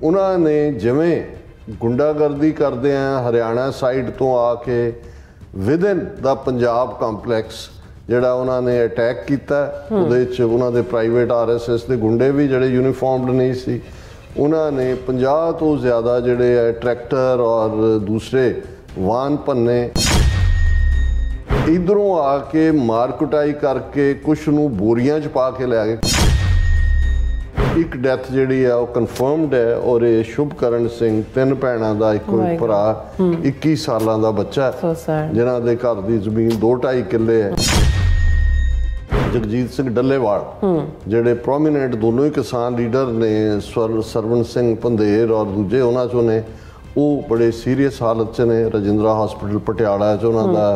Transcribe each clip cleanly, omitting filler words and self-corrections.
उन्होंने जिवें गुंडागर्दी करते हैं हरियाणा साइड तो आके विदिन द पंजाब कंपलैक्स जिहड़ा उन्होंने अटैक किया, उन्होंने प्राइवेट RSS के गुंडे भी जिहड़े यूनीफॉर्मड नहीं सी, उन्होंने 50 तो ज़्यादा जिहड़े ट्रैक्टर और दूसरे वाहन भन्ने, इधरों आके मार कुटाई करके कुछ नूं बोरियां च पा के लै गए। एक डेथ जिहड़ी है वो कन्फर्मड है और ये शुभकरण सिंह 3 भैणां दा इक्को एक भरा 21 सालां दा बच्चा जिन्हां दे घर दी जमीन 2-2.5 किले है। जगजीत सिंह डल्लेवाल जिहड़े प्रोमीनेंट दोनों ही किसान लीडर ने, सरवण सिंह पंधेर और दूजे उन्हां चों ने, वो बड़े सीरीयस हालत च ने। रजिंद्रा हॉस्पिटल पटियाला च उन्हां दा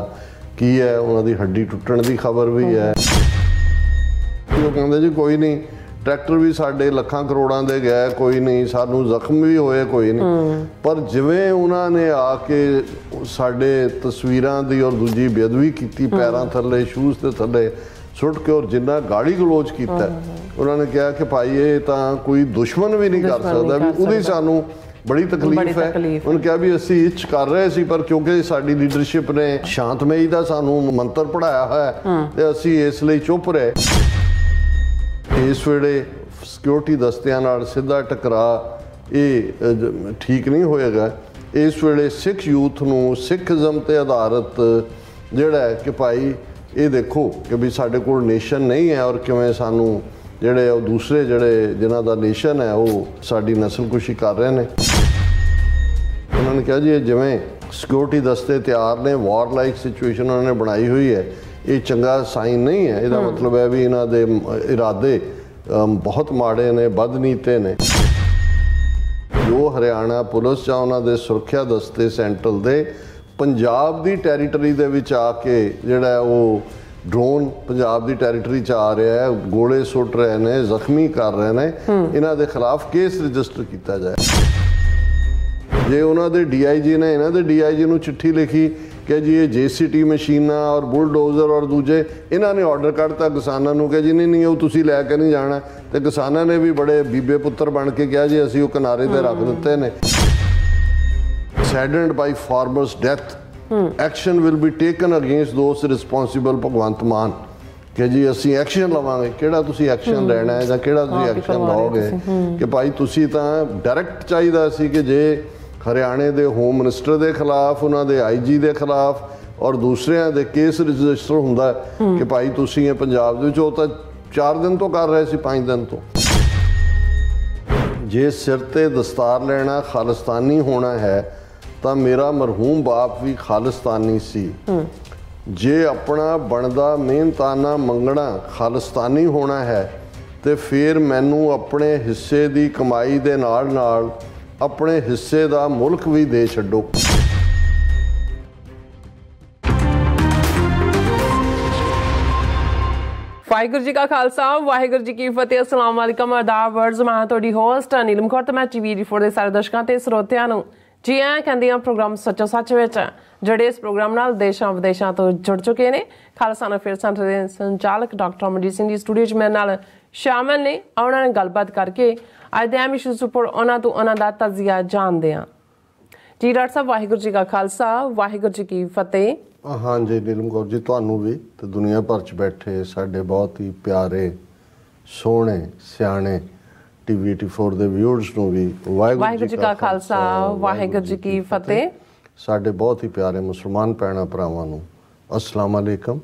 की है, उन्हां दी हड्डी टुटण दी खबर भी है। वो कहंदे जी कोई नहीं, ट्रैक्टर भी साढ़े लखां करोड़ां दे गए, कोई नहीं, सानू जख्म भी होए, कोई नहीं। पर जिवें उन्होंने आके साढ़े तस्वीरां दी और दूजी बेअदबी की, पैरां थल्ले शूज़ के थल्ले सुट के, और जिन्ना गाली गलोच किया, उन्होंने कहा कि भाई ये तो कोई दुश्मन भी नहीं कर सकता, भी उहदी सानू बड़ी तकलीफ है। उन्होंने कहा भी असी इच कर रहे सी, पर क्योंकि साडी लीडरशिप ने शांतमई का सानू मंत्र पढ़ाया है तो असी इसलिए चुप रहे। इस वेले सिक्योरिटी दस्तियां नाल सीधा टकरा ये ठीक नहीं होएगा। इस वेले सिख यूथ नूं सिखिज़म ते आधारित जिहड़ा है कि भाई ये देखो कि भी साडे कोल नेशन नहीं है और किवें सानू जिहड़े दूसरे जिहड़े जिन्हां दा नेशन है वो साडी नस्लकुशी कर रहे हैं। उन्होंने कहा जी जिवें सिक्योरिटी दस्ते तैयार ने, वॉर लाइक सिचुएशन उन्होंने बनाई हुई है, ये चंगा साइन नहीं है। इसका मतलब है भी इन्हां दे इरादे बहुत माड़े ने, बदनीते ने। जो हरियाणा पुलिस या उन्हां दे सुरक्षा दस्ते सेंट्रल दे पंजाब दी टैरीटरी दे विच आके जिहड़ा वो ड्रोन पंजाब दी टैरीटरी च आ रहा है, गोले सुट रहे हैं, जख्मी कर रहे हैं, इन्हां दे खिलाफ केस रजिस्टर किया जाए। जे उन्हां दे DIG ने इन्हां दे DIG नूं चिट्ठी लिखी कि जी ये JCT मशीना और बुलडोजर और दूजे इन्होंने ऑर्डर करता किसानों को कि जी नहीं वो तुसी लैके नहीं जाना, तो किसानों ने भी बड़े बीबे पुत्र बन के कहा जी असी वो किनारे ते रख दिते ने। Saddened by farmers death, action will be taken against those responsible Bhagwant Mann, कि जी असी एक्शन लवांगे। किहड़ा तुसी एक्शन लेना है जां किहड़ा तुसी एक्शन लाओगे कि भाई तुसी तां डायरैक्ट चाहिदा सी कि जे हरियाणे के होम मिनिस्टर के खिलाफ, उन्होंने IG के खिलाफ और दूसरिया के केस रजिस्टर होंदा कि भाई तुसी ये पंजाब दे विच हो तां 4 दिन तो कर रहे सी, 5 दिन तो। जे सिर ते दस्तार लेना खालिस्तानी होना है तो मेरा मरहूम बाप भी खालिस्तानी सी। जे अपना बनदा मेहनताना मंगना खालिस्तानी होना है तो फिर मैनू अपने हिस्से की कमाई दे नाल नाल अपने हिस्से का मुल्क भी दे छड्डो। वाहिगुरू जी का खालसा, वाहिगुरू जी की फतेह। अस्सलाम वालेकुम, आदाब वर्ड्स। मैं तुहाडी होस्ट नीलम कौर ते मैं TV4 ਦੇ ਸਾਰੇ ਦਰਸ਼ਕਾਂ ਤੇ ਸਰੋਤਿਆਂ ਨੂੰ ਜੀ ਆਇਆਂ ਕਹਿੰਦੀ ਹਾਂ ਪ੍ਰੋਗਰਾਮ ਸੱਚੋ ਸੱਚ ਵਿੱਚ, ਜਿਹੜੇ ਇਸ ਪ੍ਰੋਗਰਾਮ ਨਾਲ ਦੇਸ਼ਾਂ ਵਿਦੇਸ਼ਾਂ ਤੋਂ ਜੁੜ ਚੁੱਕੇ ਨੇ। ਖਾਲਸਾ ਨਫੇਰ ਸੈਂਟਰ ਦੇ ਸੰਚਾਲਕ ਡਾਕਟਰ ਅਮਰਜੀਤ ਸਿੰਘ ਜੀ ਸਟੂਡੀਓ 'ਚ ਮੇਰੇ ਨਾਲ ਸ਼ਾਮਲ ਨੇ। ਉਹਨਾਂ ਨਾਲ ਗੱਲਬਾਤ ਕਰਕੇ ਅੱਜ ਦੇ ਅਹਿਮ ਇਸ਼ੂਜ਼ ਉੱਪਰ ਉਹਨਾਂ ਤੋਂ ਉਹਨਾਂ ਦਾ ਤਜਜ਼ੀਆ ਜਾਣਦੇ ਹਾਂ। ਜੀ ਡਾਕਟਰ ਸਾਹਿਬ, ਵਾਹਿਗੁਰੂ ਜੀ ਕਾ ਖਾਲਸਾ, ਵਾਹਿਗੁਰੂ ਜੀ ਕੀ ਫਤਿਹ। हाँ जी नीलम कौर जी, तुहानू भी तो दुनिया भर च बैठे साडे बहुत ही प्यारे सोहने सियाणे TV84 ਦੇ ਵਿਊਅਰਸ ਨੂੰ ਵੀ ਵਾਹਿਗੁਰੂ ਜੀ ਕਾ ਖਾਲਸਾ, ਵਾਹਿਗੁਰੂ ਜੀ ਕੀ ਫਤਿਹ। ਸਾਡੇ ਬਹੁਤ ਹੀ ਪਿਆਰੇ ਮੁਸਲਮਾਨ ਭੈਣਾਂ ਭਰਾਵਾਂ ਨੂੰ अस्सलाम वालेकुम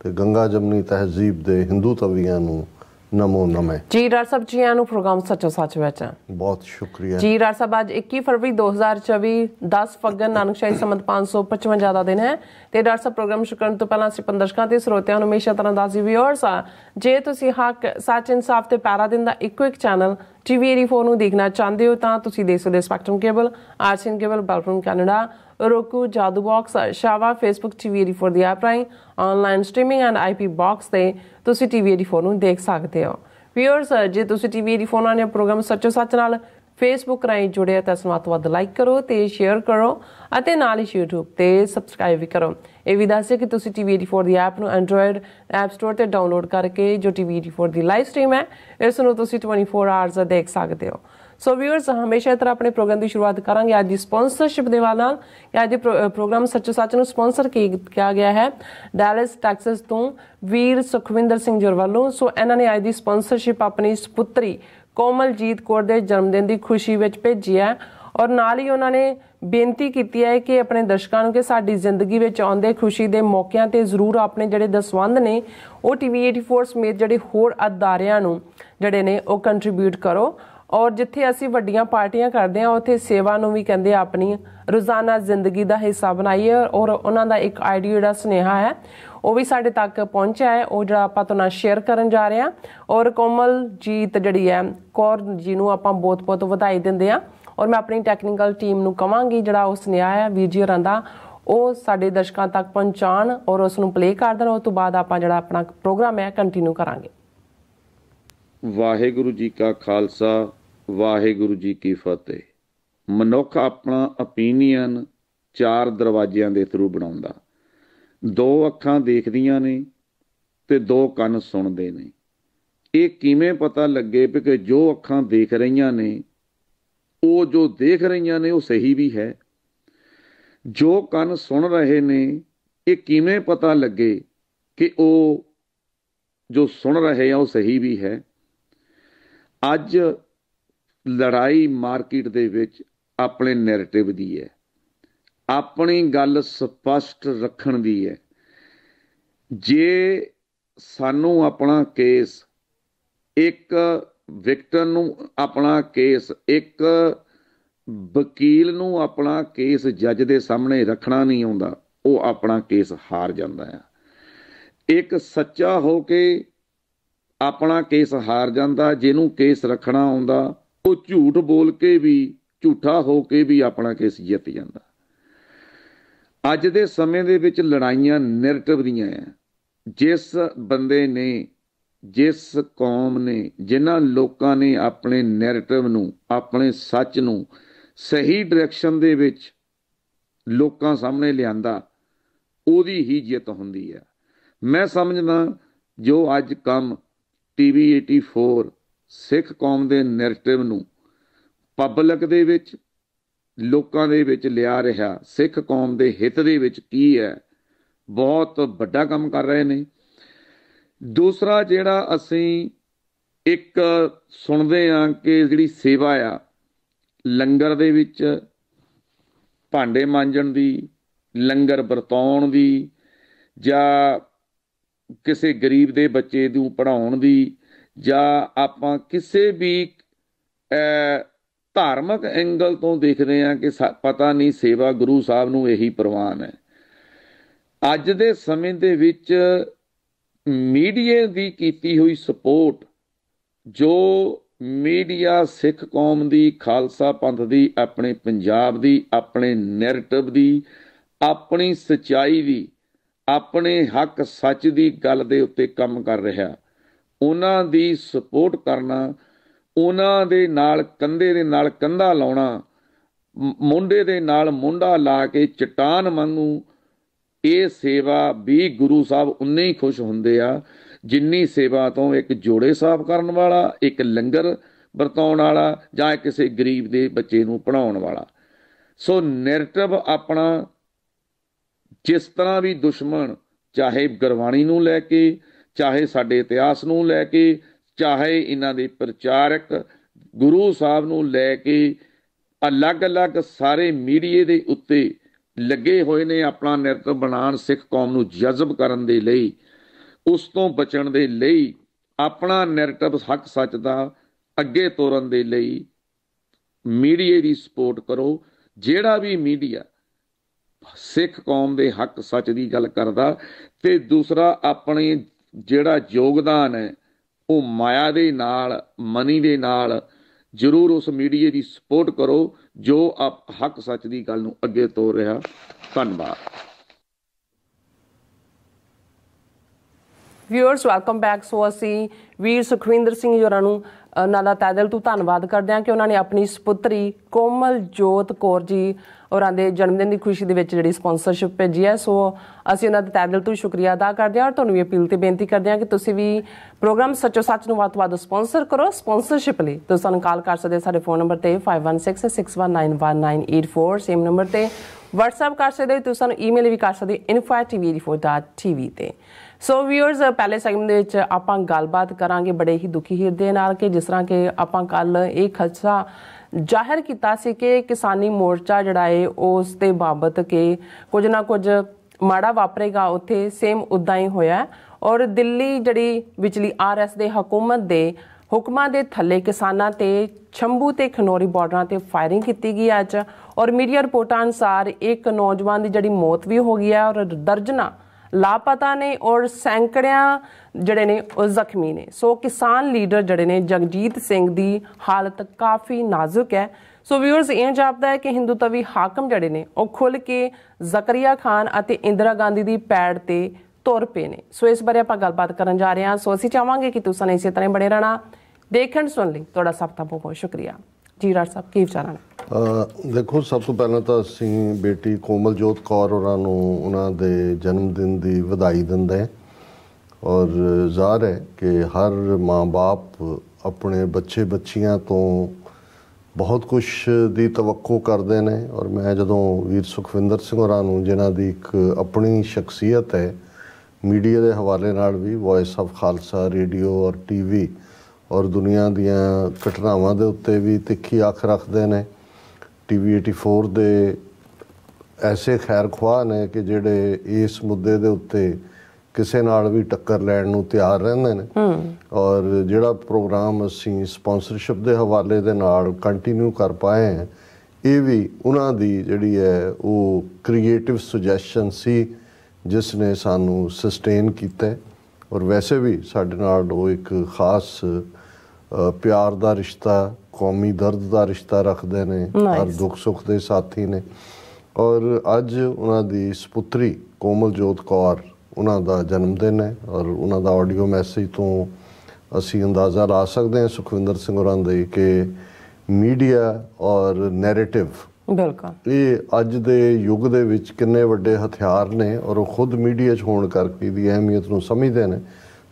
ਤੇ ਗੰਗਾ ਜਮਨੀ ਤਹਿਜ਼ੀਬ ਦੇ ਹਿੰਦੂ ਤਵੀਆਂ ਨੂੰ नमो नमे। जी डॉक्टर साहब, जी आनू प्रोग्राम सचो सच विच बहुत शुक्रिया जी। डॉक्टर साहब, अज 21 फरवरी 2024 10 फगन नानकशाही संमत 555 ਦਾ ਦਿਨ ਹੈ ਤੇ ਡਾਕਟਰ ਸਾਹਿਬ ਪ੍ਰੋਗਰਾਮ ਸ਼ੁਰੂ ਕਰਨ ਤੋਂ ਪਹਿਲਾਂ ਅਸੀਂ ਪੰਦਰਸ਼ਕਾਂ ਤੇ ਸਰੋਤਿਆਂ ਨੂੰ ਹਮੇਸ਼ਾ ਤਰ੍ਹਾਂ ਦੱਸੀ ਵਿਊਅਰਸ ਆ, ਜੇ ਤੁਸੀਂ ਹੱਕ ਸੱਚ ਇਨਸਾਫ ਤੇ ਪੈਰਾ ਦਿਨ ਦਾ ਇੱਕੋ ਇੱਕ ਚੈਨਲ TV84 ਨੂੰ ਦੇਖਣਾ ਚਾਹੁੰਦੇ ਹੋ ਤਾਂ ਤੁਸੀਂ ਦੇਖ ਸਕਦੇ ਹੋ Spectrum cable, RCN cable, Bell Fibe Canada, roku, Jadoo box, शावा, फेसबुक TV84 ਦੀ ਐਪ ਰਾਹੀਂ online streaming and IP box ਤੇ ਤੁਸੀਂ TV84 ਨੂੰ ਦੇਖ ਸਕਦੇ ਹੋ। ਵਿਊਅਰਸ, ਜੇ ਤੁਸੀਂ TV84 ਨਾਲ ਪ੍ਰੋਗਰਾਮ ਸੱਚੋ ਸੱਚ ਨਾਲ ਫੇਸਬੁੱਕ ਰਾਹੀਂ ਜੁੜੇ ਤਾਂ ਇਸ ਨੂੰ ਵੱਧ ਲਾਈਕ ਕਰੋ ਤੇ ਸ਼ੇਅਰ ਕਰੋ ਅਤੇ ਨਾਲ ਹੀ YouTube ਤੇ ਸਬਸਕ੍ਰਾਈਬ ਵੀ ਕਰੋ। ਇਹ ਵੀ ਦੱਸਿਓ ਕਿ ਤੁਸੀਂ TV84 ਦੀ ਐਪ ਨੂੰ ਐਂਡਰੋਇਡ ਐਪ ਸਟੋਰ ਤੇ ਡਾਊਨਲੋਡ ਕਰਕੇ ਜੋ TV84 ਦੀ ਲਾਈਵ ਸਟ੍ਰੀਮ ਹੈ ਇਸ ਨੂੰ ਤੁਸੀਂ 24 ਆਵਰਸ ਦੇਖ ਸਕਦੇ ਹੋ। सो व्यूअर्स हमेशा इस तरह अपने प्रोग्राम की शुरुआत करांगे अज की स्पॉन्सरशिप के नाल कि अज प्रोग्राम सच्चो सच नूं स्पॉन्सर किया गया है डैलस टैक्सस तो वीर सुखविंदर सिंह जोर वालों। सो इन्होंने अज की स्पॉन्सरशिप अपनी सपुत्री कोमलजीत कौर के जन्मदिन की खुशी में भेजी है और नाल ही उन्होंने बेनती की है कि अपने दर्शकों को कि साडी जिंदगी में आउंदे खुशी के मौकों पर जरूर अपने जिहड़े दसवंध ने वो TV84 समेत जिहड़े होर अदारियां नूं जिहड़े ने वो कंट्रीब्यूट करो और जिथे असी वड्डियां पार्टियां करते हैं उत्थे सेवा नूं भी कहंदे अपनी रोजाना जिंदगी का हिस्सा बनाइए और उन्हां दा एक आइडियो जिहड़ा सुनेहा है वो भी साडे तक पहुंचा है वो जिहड़ा आपां तुहां नाल शेयर करन जा रहे हैं और कोमलजीत जिहड़ी है कौर जी नूं आपां बहुत बहुत वधाई दिंदे आ और मैं अपनी टैक्नीकल टीम नूं कहांगी जिहड़ा वो सुनेहा है वीर जी होरां दा ਉਹ ਸਾਡੇ ਦਰਸ਼ਕਾਂ ਤੱਕ ਪਹੁੰਚਾਉਣ और ਉਸ ਨੂੰ ਪਲੇ ਕਰ ਦੇਣ। ਉਸ ਤੋਂ ਬਾਅਦ ਆਪਾਂ ਜਿਹੜਾ ਆਪਣਾ ਪ੍ਰੋਗਰਾਮ ਹੈ ਕੰਟੀਨਿਊ ਕਰਾਂਗੇ। ਵਾਹਿਗੁਰੂ ਜੀ ਕਾ ਖਾਲਸਾ ਵਾਹਿਗੁਰੂ ਜੀ ਕੀ ਫਤਿਹ। ਮਨੁੱਖ ਆਪਣਾ ਓਪੀਨੀਅਨ 4 ਦਰਵਾਜ਼ਿਆਂ ਦੇ ਥਰੂ ਬਣਾਉਂਦਾ। 2 ਅੱਖਾਂ ਦੇਖਦੀਆਂ ਨੇ ਤੇ 2 ਕੰਨ ਸੁਣਦੇ ਨੇ। ਇਹ ਕਿਵੇਂ ਪਤਾ ਲੱਗੇ ਕਿ ਜੋ ਅੱਖਾਂ ਦੇਖ ਰਹੀਆਂ ਨੇ ਉਹ ਜੋ ਦੇਖ ਰਹੀਆਂ ਨੇ ਉਹ ਸਹੀ ਵੀ ਹੈ, जो कन सुन रहे ने ये किमें पता लगे कि वो जो सुन रहे हैं वो सही भी है। अज लड़ाई मार्केट दे विच अपने नैरेटिव दी है, अपनी गल स्पष्ट रखण दी है। जे सानू अपना केस एक विक्टिम नू अपना केस एक वकील नूं अपना केस जज दे सामने रखना नहीं आउंदा, वो अपना केस हार जांदा है। एक सच्चा हो के अपना केस हार जांदा, जिन्हों केस रखना आउंदा वो झूठ बोल के भी झूठा हो के भी अपना केस जित जांदा। अज दे समय दे विच लड़ाइयां नैरेटिव दीयां है। जिस बंदे ने जिस कौम ने जिन्हां लोकां ने अपने नैरेटिव नूं अपने सच नूं सही डायरैक्शन दे विच लोकां सामने लिआंदा ओदी ही जित हुंदी है। मैं समझदा जो अज काम TV84 सिख कौम दे नैरेटिव नूं पब्लिक दे विच लोकां दे विच लिया रहा सिख कौम दे हित दे विच की है, बहुत वड्डा काम कर रहे ने। दूसरा जिहड़ा असीं एक सुणदे आ कि जिहड़ी सेवा आ लंगर दे विच भांडे मांजण दी, लंगर वरताउण दी जां किसी गरीब दे बच्चे नूं पढ़ाउण दी जां आपां किसी भी धार्मिक एंगल तो देखदे आ कि पता नहीं सेवा गुरु साहब नूं यही प्रवान है। अज दे समय दे विच मीडिया दी कीती हुई सपोर्ट जो मीडिया सिख कौम दी खालसा पंथ दी अपने पंजाब दी अपने नैरेटिव दी अपनी सच्चाई दी अपने हक सच दी गल दे उत्ते काम कर रहा, उन्हां दी सपोर्ट करना, उन्हां दे नाल कंधे दे नाल कंधा लाउणा, मुंडे दे नाल मुंडा ला के चट्टान वांगू ये सेवा भी गुरु साहब उन्ने ही खुश हुंदे आ जिन्नी सेवा तो एक जोड़े साफ करन वाला, एक लंगर वरताउण वाला जां किसी गरीब दे बच्चे नूं पढ़ाउण वाला। सो नैरेटिव अपना जिस तरह भी दुश्मन चाहे गुरबाणी नूं लैके चाहे साडे इतिहास नूं लैके चाहे इन्हां दे प्रचारक गुरु साहब नूं लैके अलग अलग सारे मीडिया दे उत्ते लगे हुए ने अपना नैरेटिव बनाउण सिख कौम नूं जज़ब करन दे लई उस तो बचण दे लई अपना नैरेटिव हक सच दा अगे तोरन दे लई मीडिया की सपोर्ट करो। जिहड़ा भी मीडिया सिख कौम दे हक सच की गल करदा ते दूसरा अपने जिहड़ा योगदान है वो माया दे नाल मनी दे नाल जरूर उस मीडिया की सपोर्ट करो जो हक सच की गल नूं अगे तोर रहा। धन्यवाद। Viewers welcome back. ਸੋ ਅਸੀਂ ਵੀਰ ਸੁਖਵਿੰਦਰ ਸਿੰਘ ਜੀ ਹੋਰਾਂ ਨੂੰ ਉਹਨਾਂ ਦਾ ਤਹਿ ਦਿਲ ਤੋਂ ਧੰਨਵਾਦ ਕਰਦੇ ਹਾਂ ਕਿ ਉਹਨਾਂ ਨੇ ਆਪਣੀ ਸਪੁੱਤਰੀ ਕੋਮਲਜੋਤ ਕੌਰ ਜੀ ਹੋਰਾਂ ਦੇ ਜਨਮ ਦਿਨ ਦੀ ਖੁਸ਼ੀ ਦੇ ਵਿੱਚ ਜਿਹੜੀ ਸਪਾਂਸਰਸ਼ਿਪ ਭੇਜੀ ਹੈ। ਸੋ ਅਸੀਂ ਉਹਨਾਂ ਦਾ ਤਹਿ ਦਿਲ ਤੋਂ ਸ਼ੁਕਰੀਆ ਅਦਾ ਕਰਦੇ ਹਾਂ ਔਰ ਤੁਹਾਨੂੰ ਵੀ ਅਪੀਲ ਤੇ ਬੇਨਤੀ ਕਰਦੇ ਹਾਂ ਕਿ ਤੁਸੀਂ ਵੀ ਪ੍ਰੋਗਰਾਮ ਸੱਚੋ ਸੱਚ ਨੂੰ ਵੱਧ ਤੋਂ ਵੱਧ ਸਪਾਂਸਰ ਕਰੋ। ਸਪਾਂਸਰਸ਼ਿਪ ਲਈ ਤੁਸੀਂ ਸਾਨੂੰ ਕਾਲ ਕਰ ਸਕਦੇ ਸਾਡੇ ਫੋਨ ਨੰਬਰ ਤੇ 5166191984 ਸੇਮ ਨੰਬਰ ਤੇ WhatsApp ਕਰ ਸਕਦੇ, ਤੁਸੀਂ ਸਾਨੂੰ ਈਮੇਲ ਵੀ ਕਰ ਸਕਦੇ info@tv84.tv ਤੇ। ਸੋ ਵਿਊਅਰਸ ਪਹਿਲੇ ਸੈਗਮੈਂਟ ਦੇ ਵਿੱਚ ਆਪਾਂ ਗੱਲਬਾਤ ਕਰਾਂਗੇ ਬੜੇ ਹੀ ਦੁਖੀ ਹਿਰਦੇ ਨਾਲ ਕਿ ਜਿਸ ਤਰ੍ਹਾਂ ਕਿ ਆਪਾਂ ਕੱਲ ਇਹ ਖਦਸ਼ਾ ਜ਼ਾਹਿਰ ਕੀਤਾ ਸੀ ਕਿ ਕਿਸਾਨੀ ਮੋਰਚਾ ਜਿਹੜਾ ਹੈ ਉਸ ਦੇ ਬਾਬਤ ਕਿ ਕੁਝ ਨਾ ਕੁਝ ਮਾੜਾ ਵਾਪਰੇਗਾ, ਉੱਥੇ ਸੇਮ ਉੱਦਾਂ ਹੀ ਹੋਇਆ ਔਰ ਦਿੱਲੀ ਜਿਹੜੀ ਵਿਚਲੀ RS ਦੇ ਹਕੂਮਤ ਦੇ ਹੁਕਮਾਂ ਦੇ ਥੱਲੇ ਕਿਸਾਨਾਂ ਤੇ ਛੰਭੂ ਤੇ ਖਨੌਰੀ ਬਾਰਡਰਾਂ ਤੇ ਫਾਇਰਿੰਗ ਕੀਤੀ ਗਈ ਅੱਜ ਔਰ ਮੀਡੀਆ ਰਿਪੋਰਟਾਂ ਅਨੁਸਾਰ ਇੱਕ ਨੌਜਵਾਨ ਦੀ ਜਿਹੜੀ ਮੌਤ ਵੀ ਹੋ ਗਈ ਹੈ ਔਰ ਦਰਜਨਾਂ ਲਾਪਤਾ ਨੇ ਔਰ ਸੈਂਕੜਿਆਂ ਜਿਹੜੇ ਨੇ ਉਹ ਜ਼ਖਮੀ ਨੇ। ਸੋ ਕਿਸਾਨ ਲੀਡਰ ਜਿਹੜੇ ਨੇ ਜਗਜੀਤ ਸਿੰਘ ਦੀ ਹਾਲਤ ਕਾਫੀ ਨਾਜ਼ੁਕ ਹੈ। ਸੋ ਵਿਊਅਰਸ ਇਹ ਜਾਪਦਾ ਹੈ ਕਿ ਹਿੰਦੂਤਵੀ ਹਾਕਮ ਜਿਹੜੇ ਨੇ ਉਹ ਖੁੱਲ੍ਹ ਕੇ ਜ਼ਕਰੀਆ ਖਾਨ ਅਤੇ ਇੰਦਰਾ ਗਾਂਧੀ ਦੀ ਪੈੜ ਤੇ ਤੁਰ ਪਏ ਨੇ। ਸੋ ਇਸ ਬਾਰੇ ਆਪਾਂ ਗੱਲਬਾਤ ਕਰਨ ਜਾ ਰਹੇ ਹਾਂ। ਸੋ ਅਸੀਂ ਚਾਹਾਂਗੇ ਕਿ ਤੁਸੀਂ ਇਸੇ ਤਰ੍ਹਾਂ ਬਣੇ ਰਹਿਣਾ। ਦੇਖਣ ਸੁਣ ਲਈ ਤੁਹਾਡਾ ਸਭ ਦਾ ਬਹੁਤ ਬਹੁਤ ਸ਼ੁਕਰੀਆ ਜੀ। ਰਾਜ ਸਾਹਿਬ ਕੀ ਵਿਚਾਰਾਂ ਨੇ? ਦੇਖੋ, ਸਭ ਤੋਂ ਪਹਿਲਾਂ ਤਾਂ ਅਸੀਂ ਬੇਟੀ ਕੋਮਲਜੋਤ ਕੌਰ ਹੋਰਾਂ ਨੂੰ ਉਹਨਾਂ ਦੇ ਜਨਮ ਦਿਨ ਦੀ ਵਧਾਈ ਦਿੰਦੇ ਔਰ ਜ਼ਾਹਰ ਹੈ ਕਿ ਹਰ ਮਾਂ-ਬਾਪ ਆਪਣੇ ਬੱਚੇ ਬੱਚੀਆਂ ਤੋਂ ਬਹੁਤ ਕੁਛ ਦੀ ਤਵੱਕੋ ਕਰਦੇ ਨੇ ਔਰ ਮੈਂ ਜਦੋਂ ਵੀਰ ਸੁਖਵਿੰਦਰ ਸਿੰਘ ਹੋਰਾਂ ਨੂੰ, ਜਿਨ੍ਹਾਂ ਦੀ ਇੱਕ ਆਪਣੀ ਸ਼ਖਸੀਅਤ ਹੈ ਮੀਡੀਆ ਦੇ ਹਵਾਲੇ ਨਾਲ ਵੀ, ਵੌਇਸ ਆਫ ਖਾਲਸਾ ਰੇਡੀਓ ਔਰ TV ਔਰ ਦੁਨੀਆ ਦੀਆਂ ਘਟਨਾਵਾਂ ਦੇ ਉੱਤੇ ਵੀ ਤਿੱਖੀ ਅੱਖ ਰੱਖਦੇ ਨੇ। TV 84 ਦੇ ਐਸੇ ਖੈਰ ਖੁਆਹ ਨੇ ਕਿ ਜਿਹੜੇ ਇਸ ਮੁੱਦੇ ਦੇ ਉੱਤੇ ਕਿਸੇ ਨਾਲ ਵੀ ਟੱਕਰ ਲੈਣ ਨੂੰ ਤਿਆਰ ਰਹਿੰਦੇ ਨੇ ਔਰ ਜਿਹੜਾ ਪ੍ਰੋਗਰਾਮ ਅਸੀਂ ਸਪਾਂਸਰਸ਼ਿਪ ਦੇ ਹਵਾਲੇ ਦੇ ਨਾਲ ਕੰਟੀਨਿਊ ਕਰ ਪਾਏ ਹਾਂ, ਇਹ ਵੀ ਉਹਨਾਂ ਦੀ ਜਿਹੜੀ ਹੈ ਉਹ ਕ੍ਰੀਏਟਿਵ ਸੁਜੈਸ਼ਨ ਸੀ ਜਿਸ ਨੇ ਸਾਨੂੰ ਸਸਟੇਨ ਕੀਤਾ ਔਰ ਵੈਸੇ ਵੀ ਸਾਡੇ ਨਾਲ ਉਹ ਇੱਕ ਖਾਸ ਪਿਆਰ ਦਾ ਰਿਸ਼ਤਾ, ਕੌਮੀ ਦਰਦ ਦਾ ਰਿਸ਼ਤਾ ਰੱਖਦੇ ਨੇ, ਹਰ ਦੁੱਖ ਸੁੱਖ ਦੇ ਸਾਥੀ ਨੇ। ਔਰ ਅੱਜ ਉਹਨਾਂ ਦੀ ਸਪੁੱਤਰੀ ਕੋਮਲਜੋਤ ਕੌਰ, ਉਹਨਾਂ ਦਾ ਜਨਮ ਦਿਨ ਹੈ ਔਰ ਉਹਨਾਂ ਦਾ ਆਡੀਓ ਮੈਸੇਜ ਤੋਂ ਅਸੀਂ ਅੰਦਾਜ਼ਾ ਲਾ ਸਕਦੇ ਹਾਂ ਸੁਖਵਿੰਦਰ ਸਿੰਘ ਹੋਰਾਂ ਦੇ ਕਿ ਮੀਡੀਆ ਔਰ ਨੈਰੇਟਿਵ ਬਿਲਕੁਲ ਇਹ ਅੱਜ ਦੇ ਯੁੱਗ ਦੇ ਵਿੱਚ ਕਿੰਨੇ ਵੱਡੇ ਹਥਿਆਰ ਨੇ ਔਰ ਉਹ ਖੁਦ ਮੀਡੀਆ 'ਚ ਹੋਣ ਕਰਕੇ ਦੀ ਅਹਿਮੀਅਤ ਨੂੰ ਸਮਝਦੇ ਨੇ।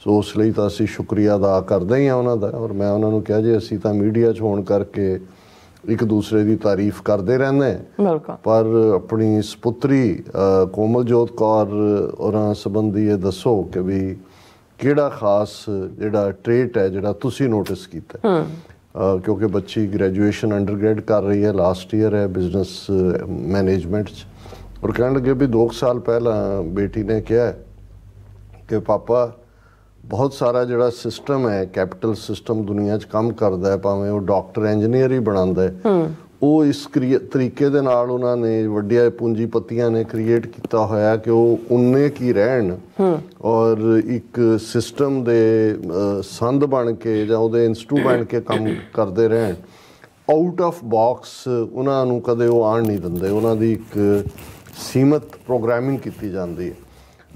ਸੋ ਉਸ ਲਈ ਤਾਂ ਅਸੀਂ ਸ਼ੁਕਰੀਆ ਅਦਾ ਕਰਦੇ ਹੀ ਹਾਂ ਉਹਨਾਂ ਦਾ ਔਰ ਮੈਂ ਉਹਨਾਂ ਨੂੰ ਕਿਹਾ ਜੀ ਅਸੀਂ ਤਾਂ ਮੀਡੀਆ 'ਚ ਹੋਣ ਕਰਕੇ ਇੱਕ ਦੂਸਰੇ ਦੀ ਤਾਰੀਫ ਕਰਦੇ ਰਹਿੰਦੇ ਪਰ ਆਪਣੀ ਸਪੁੱਤਰੀ ਕੋਮਲਜੋਤ ਕੌਰ ਹੋਰਾਂ ਸੰਬੰਧੀ ਇਹ ਦੱਸੋ ਕਿ ਵੀ ਕਿਹੜਾ ਖਾਸ ਜਿਹੜਾ ਟ੍ਰੇਟ ਹੈ ਜਿਹੜਾ ਤੁਸੀਂ ਨੋਟਿਸ ਕੀਤਾ ਕਿਉਂਕਿ ਬੱਚੀ ਗ੍ਰੈਜੂਏਸ਼ਨ ਅੰਡਰਗ੍ਰੈਡ ਕਰ ਰਹੀ ਹੈ, ਲਾਸਟ ਈਅਰ ਹੈ ਬਿਜ਼ਨਸ ਮੈਨੇਜਮੈਂਟ 'ਚ ਔਰ ਕਹਿਣ ਲੱਗੇ ਵੀ 2 ਸਾਲ ਪਹਿਲਾਂ ਬੇਟੀ ਨੇ ਕਿਹਾ ਕਿ ਪਾਪਾ ਬਹੁਤ ਸਾਰਾ ਜਿਹੜਾ ਸਿਸਟਮ ਹੈ ਕੈਪੀਟਲ ਸਿਸਟਮ ਦੁਨੀਆ 'ਚ ਕੰਮ ਕਰਦਾ ਹੈ, ਭਾਵੇਂ ਉਹ ਡਾਕਟਰ ਇੰਜੀਨੀਅਰ ਹੀ ਬਣਾਉਂਦਾ ਹੈ, ਉਹ ਇਸ ਤਰੀਕੇ ਦੇ ਨਾਲ ਉਹਨਾਂ ਨੇ ਵੱਡੀਆਂ ਪੂੰਜੀਪਤੀਆਂ ਨੇ ਕ੍ਰੀਏਟ ਕੀਤਾ ਹੋਇਆ ਕਿ ਉਹ ਉਨੇ ਕੀ ਰਹਿਣ ਔਰ ਇੱਕ ਸਿਸਟਮ ਦੇ ਸੰਦ ਬਣ ਕੇ ਜਾਂ ਉਹਦੇ ਇੰਸਟੀਟਿਊਟ ਬਣ ਕੇ ਕੰਮ ਕਰਦੇ ਰਹਿਣ। ਆਊਟ ਆਫ ਬਾਕਸ ਉਹਨਾਂ ਨੂੰ ਕਦੇ ਉਹ ਆਉਣ ਨਹੀਂ ਦਿੰਦੇ, ਉਹਨਾਂ ਦੀ ਇੱਕ ਸੀਮਤ ਪ੍ਰੋਗਰਾਮਿੰਗ ਕੀਤੀ ਜਾਂਦੀ ਹੈ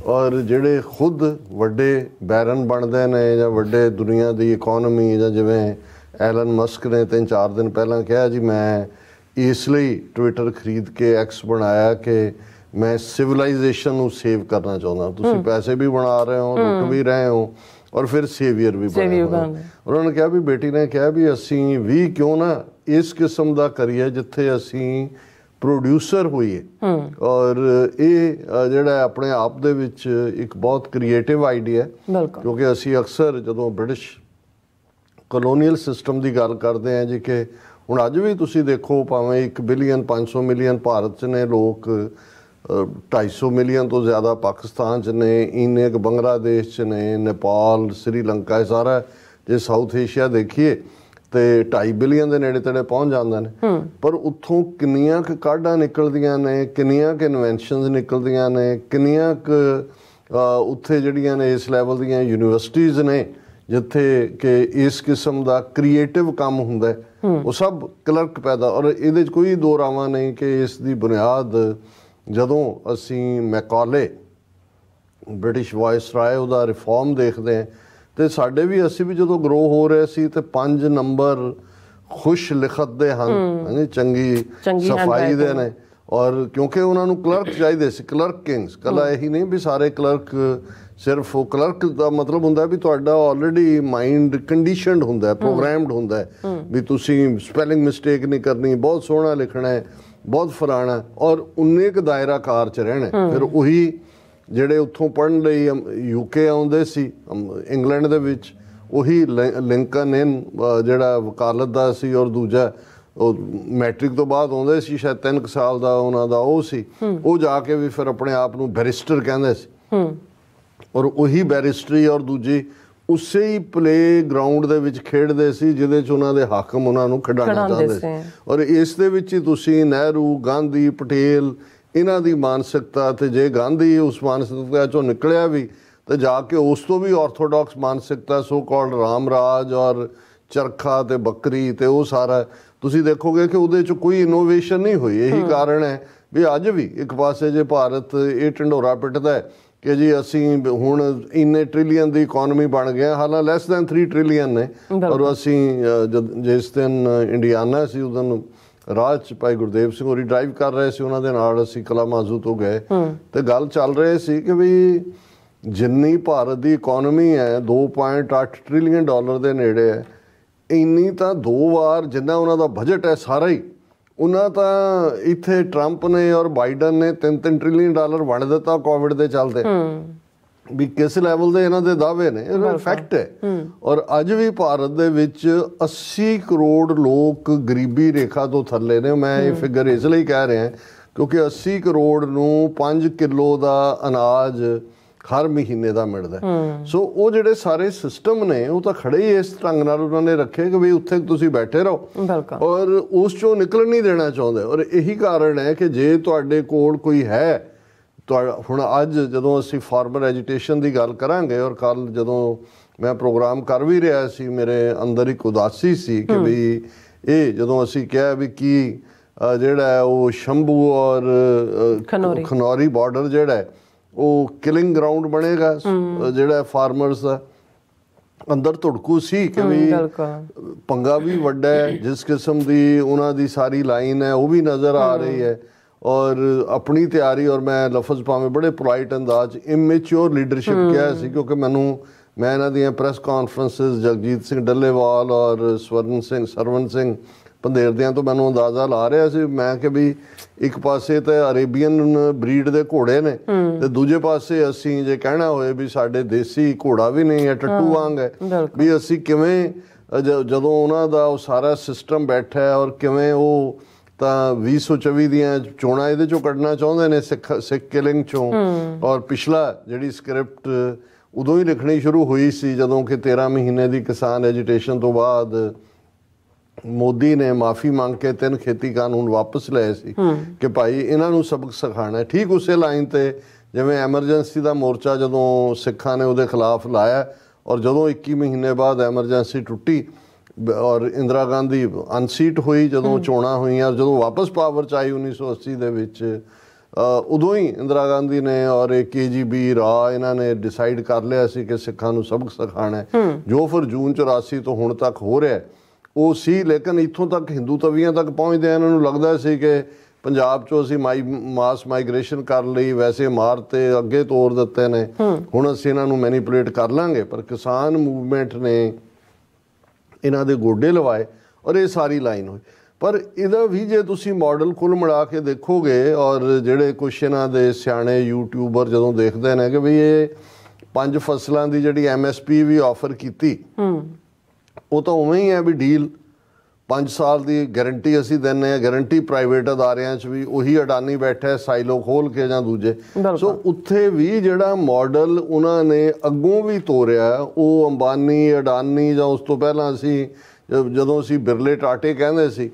ਔਰ ਜਿਹੜੇ ਖੁਦ ਵੱਡੇ ਬੈਰਨ ਬਣਦੇ ਨੇ ਜਾਂ ਵੱਡੇ ਦੁਨੀਆ ਦੀ ਇਕੋਨਮੀ ਜਾਂ ਜਿਵੇਂ ਐਲਨ ਮਸਕ ਨੇ 3-4 ਦਿਨ ਪਹਿਲਾਂ ਕਿਹਾ ਜੀ ਮੈਂ ਇਸ ਲਈ ਟਵਿੱਟਰ ਖਰੀਦ ਕੇ ਐਕਸ ਬਣਾਇਆ ਕਿ ਮੈਂ ਸਿਵਲਾਈਜੇਸ਼ਨ ਨੂੰ ਸੇਵ ਕਰਨਾ ਚਾਹੁੰਦਾ। ਤੁਸੀਂ ਪੈਸੇ ਵੀ ਬਣਾ ਰਹੇ ਹੋ, ਲੁੱਟ ਵੀ ਰਹੇ ਹੋ ਔਰ ਫਿਰ ਸੇਵੀਅਰ ਵੀ ਬਣੇ ਹੋ। ਉਹਨਾਂ ਨੇ ਕਿਹਾ ਵੀ ਬੇਟੀ ਨੇ ਕਿਹਾ ਵੀ ਅਸੀਂ ਵੀ ਕਿਉਂ ਨਾ ਇਸ ਕਿਸਮ ਦਾ ਕਰੀਏ ਜਿੱਥੇ ਅਸੀਂ ਪ੍ਰੋਡਿਊਸਰ ਹੋਈਏ ਔਰ ਇਹ ਜਿਹੜਾ ਆਪਣੇ ਆਪ ਦੇ ਵਿੱਚ ਇੱਕ ਬਹੁਤ ਕ੍ਰੀਏਟਿਵ ਆਈਡੀਆ ਕਿਉਂਕਿ ਅਸੀਂ ਅਕਸਰ ਜਦੋਂ ਬ੍ਰਿਟਿਸ਼ ਕਲੋਨੀਅਲ ਸਿਸਟਮ ਦੀ ਗੱਲ ਕਰਦੇ ਹਾਂ ਜੀ ਕਿ ਹੁਣ ਅੱਜ ਵੀ ਤੁਸੀਂ ਦੇਖੋ ਭਾਵੇਂ 1 ਬਿਲੀਅਨ 500 ਮਿਲੀਅਨ ਭਾਰਤ 'ਚ ਨੇ ਲੋਕ, 250 ਮਿਲੀਅਨ ਤੋਂ ਜ਼ਿਆਦਾ ਪਾਕਿਸਤਾਨ 'ਚ ਨੇ, ਇੰਨੇ ਕੁ ਬੰਗਲਾਦੇਸ਼ 'ਚ ਨੇ, ਨੇਪਾਲ, ਸ੍ਰੀਲੰਕਾ, ਸਾਰਾ ਜੇ ਸਾਊਥ ਏਸ਼ੀਆ ਦੇਖੀਏ ਤੇ 2.5 ਬਿਲੀਅਨ ਦੇ ਨੇੜੇ ਤੇੜੇ ਪਹੁੰਚ ਜਾਂਦੇ ਨੇ ਪਰ ਉੱਥੋਂ ਕਿੰਨੀਆਂ ਕੁ ਕਾਢਾਂ ਨਿਕਲਦੀਆਂ ਨੇ, ਕਿੰਨੀਆਂ ਕੁ ਇਨਵੈਂਸ਼ਨਸ ਨਿਕਲਦੀਆਂ ਨੇ, ਕਿੰਨੀਆਂ ਕੁ ਉੱਥੇ ਜਿਹੜੀਆਂ ਨੇ ਇਸ ਲੈਵਲ ਦੀਆਂ ਯੂਨੀਵਰਸਿਟੀਜ਼ ਨੇ ਜਿੱਥੇ ਕਿ ਇਸ ਕਿਸਮ ਦਾ ਕ੍ਰੀਏਟਿਵ ਕੰਮ ਹੁੰਦਾ ਉਹ ਸਭ ਕਲਰਕ ਪੈਦਾ ਔਰ ਇਹਦੇ 'ਚ ਕੋਈ ਦੋ ਰਾਵਾਂ ਨਹੀਂ ਕਿ ਇਸ ਦੀ ਬੁਨਿਆਦ ਜਦੋਂ ਅਸੀਂ ਮੈਕਾਲੇ ਬ੍ਰਿਟਿਸ਼ ਵਾਇਸਰਾਏ ਉਹਦਾ ਰਿਫਾਰਮ ਦੇਖਦੇ ਹਾਂ ਤੇ ਸਾਡੇ ਵੀ ਅਸੀਂ ਵੀ ਜਦੋਂ ਗਰੋ ਹੋ ਰਹੇ ਸੀ ਤੇ 5 ਨੰਬਰ ਖੁਸ਼ ਲਿਖਤ ਦੇ ਹਨ, ਚੰਗੀ ਸਫਾਈ ਦੇ ਨੇ। ਔਰ ਕਿਉਂਕਿ ਉਹਨਾਂ ਨੂੰ ਕਲਰਕ ਚਾਹੀਦੇ ਸੀ, ਕਲਰਕ ਕਿੰਗਸ। ਕੱਲਾ ਇਹੀ ਨਹੀਂ ਵੀ ਸਾਰੇ ਕਲਰਕ, ਸਿਰਫ ਉਹ ਕਲਰਕ ਦਾ ਮਤਲਬ ਹੁੰਦਾ ਵੀ ਤੁਹਾਡਾ ਆਲਰੇਡੀ ਮਾਈਂਡ ਕੰਡੀਸ਼ਨਡ ਹੁੰਦਾ, ਪ੍ਰੋਗਰਾਮਡ ਹੁੰਦਾ ਵੀ ਤੁਸੀਂ ਸਪੈਲਿੰਗ ਮਿਸਟੇਕ ਨਹੀਂ ਕਰਨੀ, ਬਹੁਤ ਸੋਹਣਾ ਲਿਖਣਾ ਹੈ, ਬਹੁਤ ਫਲਾਣਾ, ਔਰ ਉਨੇ ਕੁ ਦਾਇਰਾ ਕਾਰ 'ਚ ਰਹਿਣਾ। ਫਿਰ ਉਹੀ ਜਿਹੜੇ ਉੱਥੋਂ ਪੜ੍ਹਨ ਲਈ UK ਆਉਂਦੇ ਸੀ ਇੰਗਲੈਂਡ ਦੇ ਵਿੱਚ, ਉਹੀ ਲਿੰਕਨ ਇਨ ਜਿਹੜਾ ਵਕਾਲਤ ਦਾ ਸੀ, ਔਰ ਦੂਜਾ ਉਹ ਮੈਟ੍ਰਿਕ ਤੋਂ ਬਾਅਦ ਆਉਂਦੇ ਸੀ, ਸ਼ਾਇਦ 3 ਸਾਲ ਦਾ ਉਹਨਾਂ ਦਾ ਉਹ ਸੀ, ਉਹ ਜਾ ਕੇ ਵੀ ਫਿਰ ਆਪਣੇ ਆਪ ਨੂੰ ਬੈਰਿਸਟਰ ਕਹਿੰਦੇ ਸੀ। ਔਰ ਉਹੀ ਬੈਰਿਸਟਰੀ ਔਰ ਦੂਜੀ ਉਸੇ ਹੀ ਪਲੇ ਗਰਾਊਂਡ ਦੇ ਵਿੱਚ ਖੇਡਦੇ ਸੀ ਜਿਹਦੇ 'ਚ ਉਹਨਾਂ ਦੇ ਹਾਕਮ ਉਹਨਾਂ ਨੂੰ ਖਿਡਾਉਣਾ ਚਾਹੁੰਦੇ ਸੀ। ਔਰ ਇਸ ਦੇ ਵਿੱਚ ਹੀ ਤੁਸੀਂ ਨਹਿਰੂ, ਗਾਂਧੀ, ਪਟੇਲ, ਇਹਨਾਂ ਦੀ ਮਾਨਸਿਕਤਾ, ਤੇ ਜੇ ਗਾਂਧੀ ਉਸ ਮਾਨਸਿਕਤਾ 'ਚੋਂ ਨਿਕਲਿਆ ਵੀ ਤੇ ਜਾ ਕੇ ਉਸ ਤੋਂ ਵੀ ਆਰਥੋਡਾਕਸ ਮਾਨਸਿਕਤਾ, ਸੋ ਕਾਲਡ ਰਾਮ ਰਾਜ ਔਰ ਚਰਖਾ ਤੇ ਬੱਕਰੀ ਤੇ ਉਹ ਸਾਰਾ ਤੁਸੀਂ ਦੇਖੋਗੇ ਕਿ ਉਹਦੇ 'ਚ ਕੋਈ ਇਨੋਵੇਸ਼ਨ ਨਹੀਂ ਹੋਈ। ਇਹੀ ਕਾਰਨ ਹੈ ਵੀ ਅੱਜ ਵੀ ਇੱਕ ਪਾਸੇ ਜੇ ਭਾਰਤ ਇਹ ਢੰਡੋਰਾ ਪਿੱਟਦਾ ਕਿ ਜੀ ਅਸੀਂ ਹੁਣ ਇੰਨੇ ਟ੍ਰਿਲੀਅਨ ਦੀ ਇਕੋਨਮੀ ਬਣ ਗਏ, ਹਾਲਾਂ ਲੈਸ ਦੈਨ 3 ਟ੍ਰਿਲੀਅਨ ਨੇ। ਔਰ ਅਸੀਂ ਜਿਸ ਦਿਨ ਇੰਡੀਆਨਾ ਸੀ ਉਸ ਦਿਨ ਰਾਹ 'ਚ ਭਾਈ ਗੁਰਦੇਵ ਸਿੰਘ ਹੋਰੀ ਡਰਾਈਵ ਕਰ ਰਹੇ ਸੀ, ਉਹਨਾਂ ਦੇ ਨਾਲ ਅਸੀਂ ਕਲਾ ਮਾਜ਼ੂ ਤੋਂ ਗਏ ਤੇ ਗੱਲ ਚੱਲ ਰਹੀ ਸੀ ਕਿ ਵੀ ਜਿੰਨੀ ਭਾਰਤ ਦੀ ਇਕੋਨਮੀ ਹੈ 2.8 ਟ੍ਰਿਲੀਅਨ ਡਾਲਰ ਦੇ ਨੇੜੇ ਹੈ, ਇੰਨੀ ਤਾਂ 2 ਵਾਰ ਜਿੰਨਾ ਉਹਨਾਂ ਦਾ ਬਜਟ ਹੈ ਸਾਰਾ ਹੀ, ਉਹਨਾਂ ਤਾਂ ਇੱਥੇ ਟਰੰਪ ਨੇ ਔਰ ਬਾਈਡਨ ਨੇ 3-3 ਟ੍ਰਿਲੀਅਨ ਡਾਲਰ ਵੰਡ ਦਿੱਤਾ ਕੋਵਿਡ ਦੇ ਚੱਲਦੇ। ਵੀ ਕਿਸ ਲੈਵਲ ਦੇ ਇਹਨਾਂ ਦੇ ਦਾਅਵੇ ਨੇ, ਇਹ ਫੈਕਟ ਹੈ। ਔਰ ਅੱਜ ਵੀ ਭਾਰਤ ਦੇ ਵਿੱਚ 80 ਕਰੋੜ ਲੋਕ ਗਰੀਬੀ ਰੇਖਾ ਤੋਂ ਥੱਲੇ ਨੇ। ਮੈਂ ਇਹ ਫਿਗਰ ਇਸ ਲਈ ਕਹਿ ਰਿਹਾ ਕਿਉਂਕਿ 80 ਕਰੋੜ ਨੂੰ 5 ਕਿਲੋ ਦਾ ਅਨਾਜ ਹਰ ਮਹੀਨੇ ਦਾ ਮਿਲਦਾ। ਸੋ ਉਹ ਜਿਹੜੇ ਸਾਰੇ ਸਿਸਟਮ ਨੇ ਉਹ ਤਾਂ ਖੜੇ ਹੀ ਇਸ ਢੰਗ ਨਾਲ ਉਹਨਾਂ ਨੇ ਰੱਖੇ ਕਿ ਵੀ ਉੱਥੇ ਤੁਸੀਂ ਬੈਠੇ ਰਹੋ ਔਰ ਉਸ ਚੋਂ ਨਿਕਲਣ ਨਹੀਂ ਦੇਣਾ ਚਾਹੁੰਦੇ। ਔਰ ਇਹੀ ਕਾਰਨ ਹੈ ਕਿ ਜੇ ਤੁਹਾਡੇ ਕੋਲ ਕੋਈ ਹੈ, ਹੁਣ ਅੱਜ ਜਦੋਂ ਅਸੀਂ ਫਾਰਮਰ ਐਜੂਟੇਸ਼ਨ ਦੀ ਗੱਲ ਕਰਾਂਗੇ, ਔਰ ਕੱਲ ਜਦੋਂ ਮੈਂ ਪ੍ਰੋਗਰਾਮ ਕਰ ਵੀ ਰਿਹਾ ਸੀ ਮੇਰੇ ਅੰਦਰ ਇੱਕ ਉਦਾਸੀ ਸੀ ਕਿ ਵੀ ਇਹ ਜਦੋਂ ਅਸੀਂ ਕਿਹਾ ਵੀ ਕੀ ਜਿਹੜਾ ਉਹ ਸ਼ੰਭੂ ਔਰ ਖਨੌਰੀ ਬਾਰਡਰ ਜਿਹੜਾ ਹੈ ਉਹ ਕਿਲਿੰਗ ਗਰਾਊਂਡ ਬਣੇਗਾ, ਜਿਹੜਾ ਫਾਰਮਰਸ ਦਾ ਅੰਦਰ ਧੁੜਕੂ ਸੀ ਕਿ ਵੀ ਪੰਗਾ ਵੀ ਵੱਡਾ ਹੈ, ਜਿਸ ਕਿਸਮ ਦੀ ਉਹਨਾਂ ਦੀ ਸਾਰੀ ਲਾਈਨ ਹੈ ਉਹ ਵੀ ਨਜ਼ਰ ਆ ਰਹੀ ਹੈ। ਔਰ ਆਪਣੀ ਤਿਆਰੀ, ਔਰ ਮੈਂ ਲਫ਼ਜ਼ ਭਾਵੇਂ ਬੜੇ ਪੋਲਾਈਟ ਅੰਦਾਜ਼ ਇਮੈਚਿਓਰ ਲੀਡਰਸ਼ਿਪ ਕਿਹਾ ਸੀ ਕਿਉਂਕਿ ਮੈਂ ਇਹਨਾਂ ਦੀਆਂ ਪ੍ਰੈਸ ਕਾਨਫਰੰਸਿਸ ਜਗਜੀਤ ਸਿੰਘ ਡੱਲੇਵਾਲ ਔਰ ਸਰਵਨ ਸਿੰਘ ਪੰਧੇਰ ਦਿਆਂ ਤੋਂ ਮੈਨੂੰ ਅੰਦਾਜ਼ਾ ਲਾ ਰਿਹਾ ਸੀ ਮੈਂ ਕਿ ਵੀ ਇੱਕ ਪਾਸੇ ਤਾਂ ਅਰੇਬੀਅਨ ਬਰੀਡ ਦੇ ਘੋੜੇ ਨੇ ਤੇ ਦੂਜੇ ਪਾਸੇ ਅਸੀਂ ਜੇ ਕਹਿਣਾ ਹੋਏ ਵੀ ਸਾਡੇ ਦੇਸੀ ਘੋੜਾ ਵੀ ਨਹੀਂ ਹੈ, ਟੱਟੂ ਵਾਂਗ ਹੈ, ਵੀ ਅਸੀਂ ਕਿਵੇਂ ਜਦੋਂ ਉਹਨਾਂ ਦਾ ਉਹ ਸਾਰਾ ਸਿਸਟਮ ਬੈਠਾ ਔਰ ਕਿਵੇਂ ਉਹ ਤਾਂ 2024 ਦੀਆਂ ਚੋਣਾਂ ਇਹਦੇ ਚੋਂ ਕੱਢਣਾ ਚਾਹੁੰਦੇ ਨੇ ਸਿੱਖ ਕਿਲਿੰਗ ਚੋਂ। ਔਰ ਪਿਛਲਾ ਜਿਹੜੀ ਸਕ੍ਰਿਪਟ ਉਦੋਂ ਹੀ ਲਿਖਣੀ ਸ਼ੁਰੂ ਹੋਈ ਸੀ ਜਦੋਂ ਕਿ 13 ਮਹੀਨੇ ਦੀ ਕਿਸਾਨ ਐਜੀਟੇਸ਼ਨ ਤੋਂ ਬਾਅਦ ਮੋਦੀ ਨੇ ਮਾਫੀ ਮੰਗ ਕੇ 3 ਖੇਤੀ ਕਾਨੂੰਨ ਵਾਪਸ ਲਏ ਸੀ ਕਿ ਭਾਈ ਇਹਨਾਂ ਨੂੰ ਸਬਕ ਸਿਖਾਉਣਾ। ਠੀਕ ਉਸੇ ਲਾਈਨ ਤੇ ਜਿਵੇਂ ਐਮਰਜੈਂਸੀ ਦਾ ਮੋਰਚਾ ਜਦੋਂ ਸਿੱਖਾਂ ਨੇ ਉਹਦੇ ਖਿਲਾਫ ਲਾਇਆ ਔਰ ਜਦੋਂ 21 ਮਹੀਨੇ ਬਾਅਦ ਐਮਰਜੈਂਸੀ ਟੁੱਟੀ ਔਰ ਇੰਦਰਾ ਗਾਂਧੀ ਅਨਸੀਟ ਹੋਈ, ਜਦੋਂ ਚੋਣਾਂ ਹੋਈਆਂ, ਜਦੋਂ ਵਾਪਸ ਪਾਵਰ 'ਚ ਆਈ 1980 ਦੇ ਵਿੱਚ, ਉਦੋਂ ਹੀ ਇੰਦਰਾ ਗਾਂਧੀ ਨੇ ਔਰ KGB ਰਾਹ ਇਹਨਾਂ ਨੇ ਡਿਸਾਈਡ ਕਰ ਲਿਆ ਸੀ ਕਿ ਸਿੱਖਾਂ ਨੂੰ ਸਬਕ ਸਿਖਾਉਣਾ ਜੋ ਫਿਰ ਜੂਨ 84 ਤੋਂ ਹੁਣ ਤੱਕ ਹੋ ਰਿਹਾ ਉਹ ਸੀ। ਲੇਕਿਨ ਇੱਥੋਂ ਤੱਕ ਹਿੰਦੂ ਤਵੀਆਂ ਤੱਕ ਪਹੁੰਚਦੇ ਇਹਨਾਂ ਨੂੰ ਲੱਗਦਾ ਸੀ ਕਿ ਪੰਜਾਬ 'ਚੋਂ ਅਸੀਂ ਮਾਸ ਮਾਈਗ੍ਰੇਸ਼ਨ ਕਰ ਲਈ, ਵੈਸੇ ਮਾਰ ਤੇ ਅੱਗੇ ਤੋਰ ਦਿੱਤੇ ਨੇ, ਹੁਣ ਅਸੀਂ ਇਹਨਾਂ ਨੂੰ ਮੈਨੀਪੂਲੇਟ ਕਰ ਲਾਂਗੇ। ਪਰ ਕਿਸਾਨ ਮੂਵਮੈਂਟ ਨੇ ਇਹਨਾਂ ਦੇ ਗੋਡੇ ਲਵਾਏ ਔਰ ਇਹ ਸਾਰੀ ਲਾਈਨ ਹੋਈ। ਪਰ ਇਹਦਾ ਵੀ ਜੇ ਤੁਸੀਂ ਮਾਡਲ ਕੁੱਲ ਮਿਲਾ ਕੇ ਦੇਖੋਗੇ ਔਰ ਜਿਹੜੇ ਕੁਛ ਇਹਨਾਂ ਦੇ ਸਿਆਣੇ ਯੂਟਿਊਬਰ ਜਦੋਂ ਦੇਖਦੇ ਨੇ ਕਿ ਵੀ ਇਹ 5 ਫਸਲਾਂ ਦੀ ਜਿਹੜੀ MSP ਵੀ ਆਫਰ ਕੀਤੀ ਉਹ ਤਾਂ ਉਵੇਂ ਹੀ ਹੈ ਵੀ ਡੀਲ 5 ਸਾਲ ਦੀ ਗਾਰੰਟੀ ਅਸੀਂ ਦਿੰਦੇ ਹਾਂ, ਗਾਰੰਟੀ ਪ੍ਰਾਈਵੇਟ ਅਦਾਰਿਆਂ 'ਚ ਵੀ ਉਹੀ ਅਡਾਨੀ ਬੈਠਾ ਸਾਈਲੋ ਖੋਲ ਕੇ ਜਾਂ ਦੂਜੇ। ਸੋ ਉੱਥੇ ਵੀ ਜਿਹੜਾ ਮਾਡਲ ਉਹਨਾਂ ਨੇ ਅੱਗੋਂ ਵੀ ਤੋਰਿਆ ਉਹ ਅੰਬਾਨੀ ਅਡਾਨੀ ਜਾਂ ਉਸ ਤੋਂ ਪਹਿਲਾਂ ਅਸੀਂ ਜਦੋਂ ਅਸੀਂ ਬਿਰਲੇ ਟਾਟੇ ਕਹਿੰਦੇ ਸੀ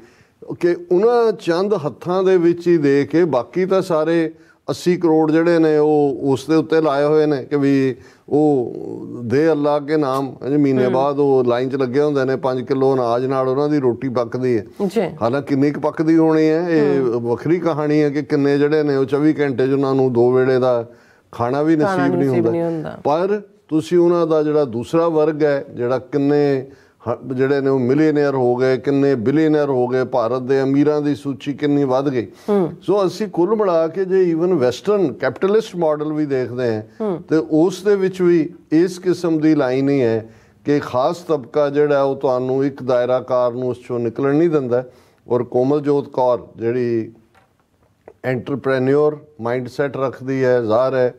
ਕਿ ਉਹਨਾਂ ਚੰਦ ਹੱਥਾਂ ਦੇ ਵਿੱਚ ਹੀ ਦੇ ਕੇ ਬਾਕੀ ਤਾਂ ਸਾਰੇ 80 ਕਰੋੜ ਜਿਹੜੇ ਨੇ ਉਹ ਉਸ ਦੇ ਉੱਤੇ ਲਾਏ ਹੋਏ ਨੇ ਕਿ ਵੀ ਉਹ ਦੇ ਅੱਲਾ ਕੇ ਨਾਮ ਮਹੀਨੇ ਬਾਅਦ ਉਹ ਲਾਈਨ 'ਚ ਲੱਗੇ ਹੁੰਦੇ ਨੇ 5 ਕਿਲੋ ਅਨਾਜ ਨਾਲ ਉਹਨਾਂ ਦੀ ਰੋਟੀ ਪੱਕਦੀ ਹੈ। ਹਾਲਾਂਕਿ ਕਿੰਨੀ ਕੁ ਪੱਕਦੀ ਹੋਣੀ ਹੈ ਇਹ ਵੱਖਰੀ ਕਹਾਣੀ ਹੈ ਕਿ ਕਿੰਨੇ ਜਿਹੜੇ ਨੇ ਉਹ 24 ਘੰਟੇ 'ਚ ਉਹਨਾਂ ਨੂੰ 2 ਵੇਲੇ ਦਾ ਖਾਣਾ ਵੀ ਨਸੀਬ ਨਹੀਂ ਹੁੰਦਾ। ਪਰ ਤੁਸੀਂ ਉਹਨਾਂ ਦਾ ਜਿਹੜਾ ਦੂਸਰਾ ਵਰਗ ਹੈ, ਜਿਹੜਾ ਕਿੰਨੇ ਜਿਹੜੇ ਨੇ ਉਹ ਮਿਲੀਅਨਰ ਹੋ ਗਏ, ਕਿੰਨੇ ਬਿਲੀਅਨਰ ਹੋ ਗਏ, ਭਾਰਤ ਦੇ ਅਮੀਰਾਂ ਦੀ ਸੂਚੀ ਕਿੰਨੀ ਵੱਧ ਗਈ। ਸੋ ਅਸੀਂ ਕੁੱਲ ਮਿਲਾ ਕੇ ਜੇ ਈਵਨ ਵੈਸਟਰਨ ਕੈਪੀਟਲਿਸਟ ਮਾਡਲ ਵੀ ਦੇਖਦੇ ਹਾਂ ਤੇ ਉਸ ਦੇ ਵਿੱਚ ਵੀ ਇਸ ਕਿਸਮ ਦੀ ਲਾਈਨ ਹੀ ਹੈ ਕਿ ਖਾਸ ਤਬਕਾ ਜਿਹੜਾ ਉਹ ਤੁਹਾਨੂੰ ਇੱਕ ਦਾਇਰਾਕਾਰ ਨੂੰ ਉਸ ਚੋਂ ਨਿਕਲਣ ਨਹੀਂ ਦਿੰਦਾ। ਔਰ ਕੋਮਲਜੋਤ ਕੌਰ ਜਿਹੜੀ ਐਂਟਰਪ੍ਰੈਨਿਓਰ ਮਾਈਂਡਸੈਟ ਰੱਖਦੀ ਹੈ, ਜ਼ਾਹਰ ਹੈ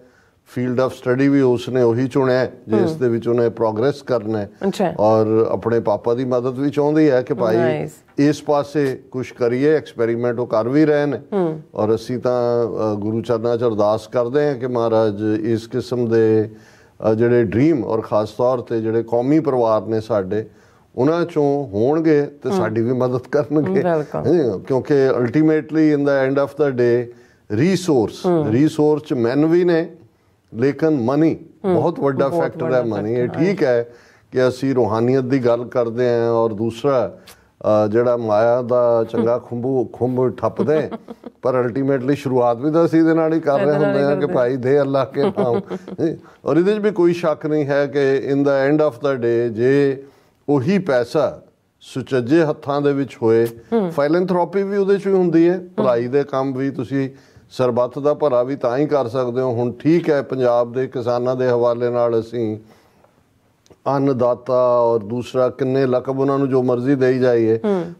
ਫੀਲਡ ਆਫ ਸਟੱਡੀ ਵੀ ਉਸਨੇ ਉਹੀ ਚੁਣਿਆ ਜਿਸ ਦੇ ਵਿੱਚ ਉਹਨੇ ਪ੍ਰੋਗਰੈਸ ਕਰਨਾ ਹੈ ਔਰ ਆਪਣੇ ਪਾਪਾ ਦੀ ਮਦਦ ਵੀ ਚਾਹੁੰਦੀ ਹੈ ਕਿ ਭਾਈ ਇਸ ਪਾਸੇ ਕੁਛ ਕਰੀਏ। ਐਕਸਪੈਰੀਮੈਂਟ ਉਹ ਕਰ ਵੀ ਰਹੇ ਨੇ ਔਰ ਅਸੀਂ ਤਾਂ ਗੁਰੂ ਚਰਨਾਂ 'ਚ ਅਰਦਾਸ ਕਰਦੇ ਹਾਂ ਕਿ ਮਹਾਰਾਜ ਇਸ ਕਿਸਮ ਦੇ ਜਿਹੜੇ ਡ੍ਰੀਮ ਔਰ ਖਾਸ ਤੌਰ 'ਤੇ ਜਿਹੜੇ ਕੌਮੀ ਪਰਿਵਾਰ ਨੇ ਸਾਡੇ, ਉਹਨਾਂ 'ਚੋਂ ਹੋਣਗੇ ਤੇ ਸਾਡੀ ਵੀ ਮਦਦ ਕਰਨਗੇ, ਕਿਉਂਕਿ ultimately in the end of the day resource 'ਚ ਮੈਨ ਵੀ ਨੇ, ਲੇਕਿਨ ਮਨੀ ਬਹੁਤ ਵੱਡਾ ਫੈਕਟਰ ਹੈ। ਮਨੀ ਇਹ ਠੀਕ ਹੈ ਕਿ ਅਸੀਂ ਰੂਹਾਨੀਅਤ ਦੀ ਗੱਲ ਕਰਦੇ ਹਾਂ ਔਰ ਦੂਸਰਾ ਜਿਹੜਾ ਮਾਇਆ ਦਾ ਚੰਗਾ ਖੁੰਭ ਠੱਪਦੇ, ਪਰ ਅਲਟੀਮੇਟਲੀ ਸ਼ੁਰੂਆਤ ਵੀ ਤਾਂ ਅਸੀਂ ਇਹਦੇ ਨਾਲ ਹੀ ਕਰ ਰਹੇ ਹੁੰਦੇ ਹਾਂ ਕਿ ਭਾਈ ਦੇ ਅੱਲਾਹ ਕੇ ਨਾਮ। ਔਰ ਇਹਦੇ 'ਚ ਵੀ ਕੋਈ ਸ਼ੱਕ ਨਹੀਂ ਹੈ ਕਿ ਇਨ ਦਾ ਐਂਡ ਆਫ ਦਾ ਡੇ ਜੇ ਉਹੀ ਪੈਸਾ ਸੁਚੱਜੇ ਹੱਥਾਂ ਦੇ ਵਿੱਚ ਹੋਏ, ਫਾਈਲੈਂਥਰੋਪੀ ਵੀ ਉਹਦੇ 'ਚ ਵੀ ਹੁੰਦੀ ਹੈ, ਭਲਾਈ ਦੇ ਕੰਮ ਵੀ, ਤੁਸੀਂ ਸਰਬੱਤ ਦਾ ਭਲਾ ਵੀ ਤਾਂ ਹੀ ਕਰ ਸਕਦੇ ਹੋ। ਹੁਣ ਠੀਕ ਹੈ ਪੰਜਾਬ ਦੇ ਕਿਸਾਨਾਂ ਦੇ ਹਵਾਲੇ ਨਾਲ ਅਸੀਂ ਅੰਨਦਾਤਾ ਔਰ ਦੂਸਰਾ ਕਿੰਨੇ ਲਕਬ ਉਹਨਾਂ ਨੂੰ ਜੋ ਮਰਜ਼ੀ ਦੇਈ ਜਾਈਏ,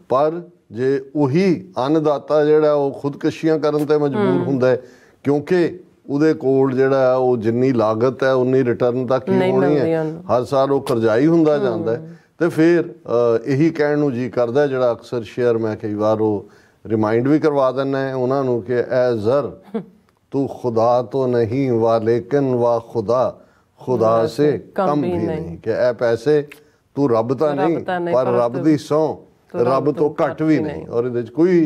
ਪਰ ਜੇ ਉਹੀ ਅੰਨਦਾਤਾ ਜਿਹੜਾ ਉਹ ਖੁਦਕਸ਼ੀਆਂ ਕਰਨ ਤੇ ਮਜਬੂਰ ਹੁੰਦਾ ਹੈ ਕਿਉਂਕਿ ਉਹਦੇ ਕੋਲ ਜਿਹੜਾ ਉਹ ਜਿੰਨੀ ਲਾਗਤ ਹੈ ਉਨੀ ਰਿਟਰਨ ਤੱਕ ਹੀ ਹੋਣੀ ਹੈ, ਹਰ ਸਾਲ ਉਹ ਕਰਜ਼ਾਈ ਹੁੰਦਾ ਜਾਂਦਾ ਤੇ ਫਿਰ ਇਹੀ ਕਹਿਣ ਨੂੰ ਜੀ ਕਰਦਾ, ਜਿਹੜਾ ਅਕਸਰ ਸ਼ੇਅਰ ਮੈਂ ਕਈ ਵਾਰ ਉਹ रिमाइंड भी करवा देना है उन्होंने कि ए ज़र तू खुदा तो नहीं वा लेकिन वा खुदा से कम भी नहीं, कि ए पैसे तू रब तो नहीं पर रब दी सौ रब तो घट भी नहीं। और ये कोई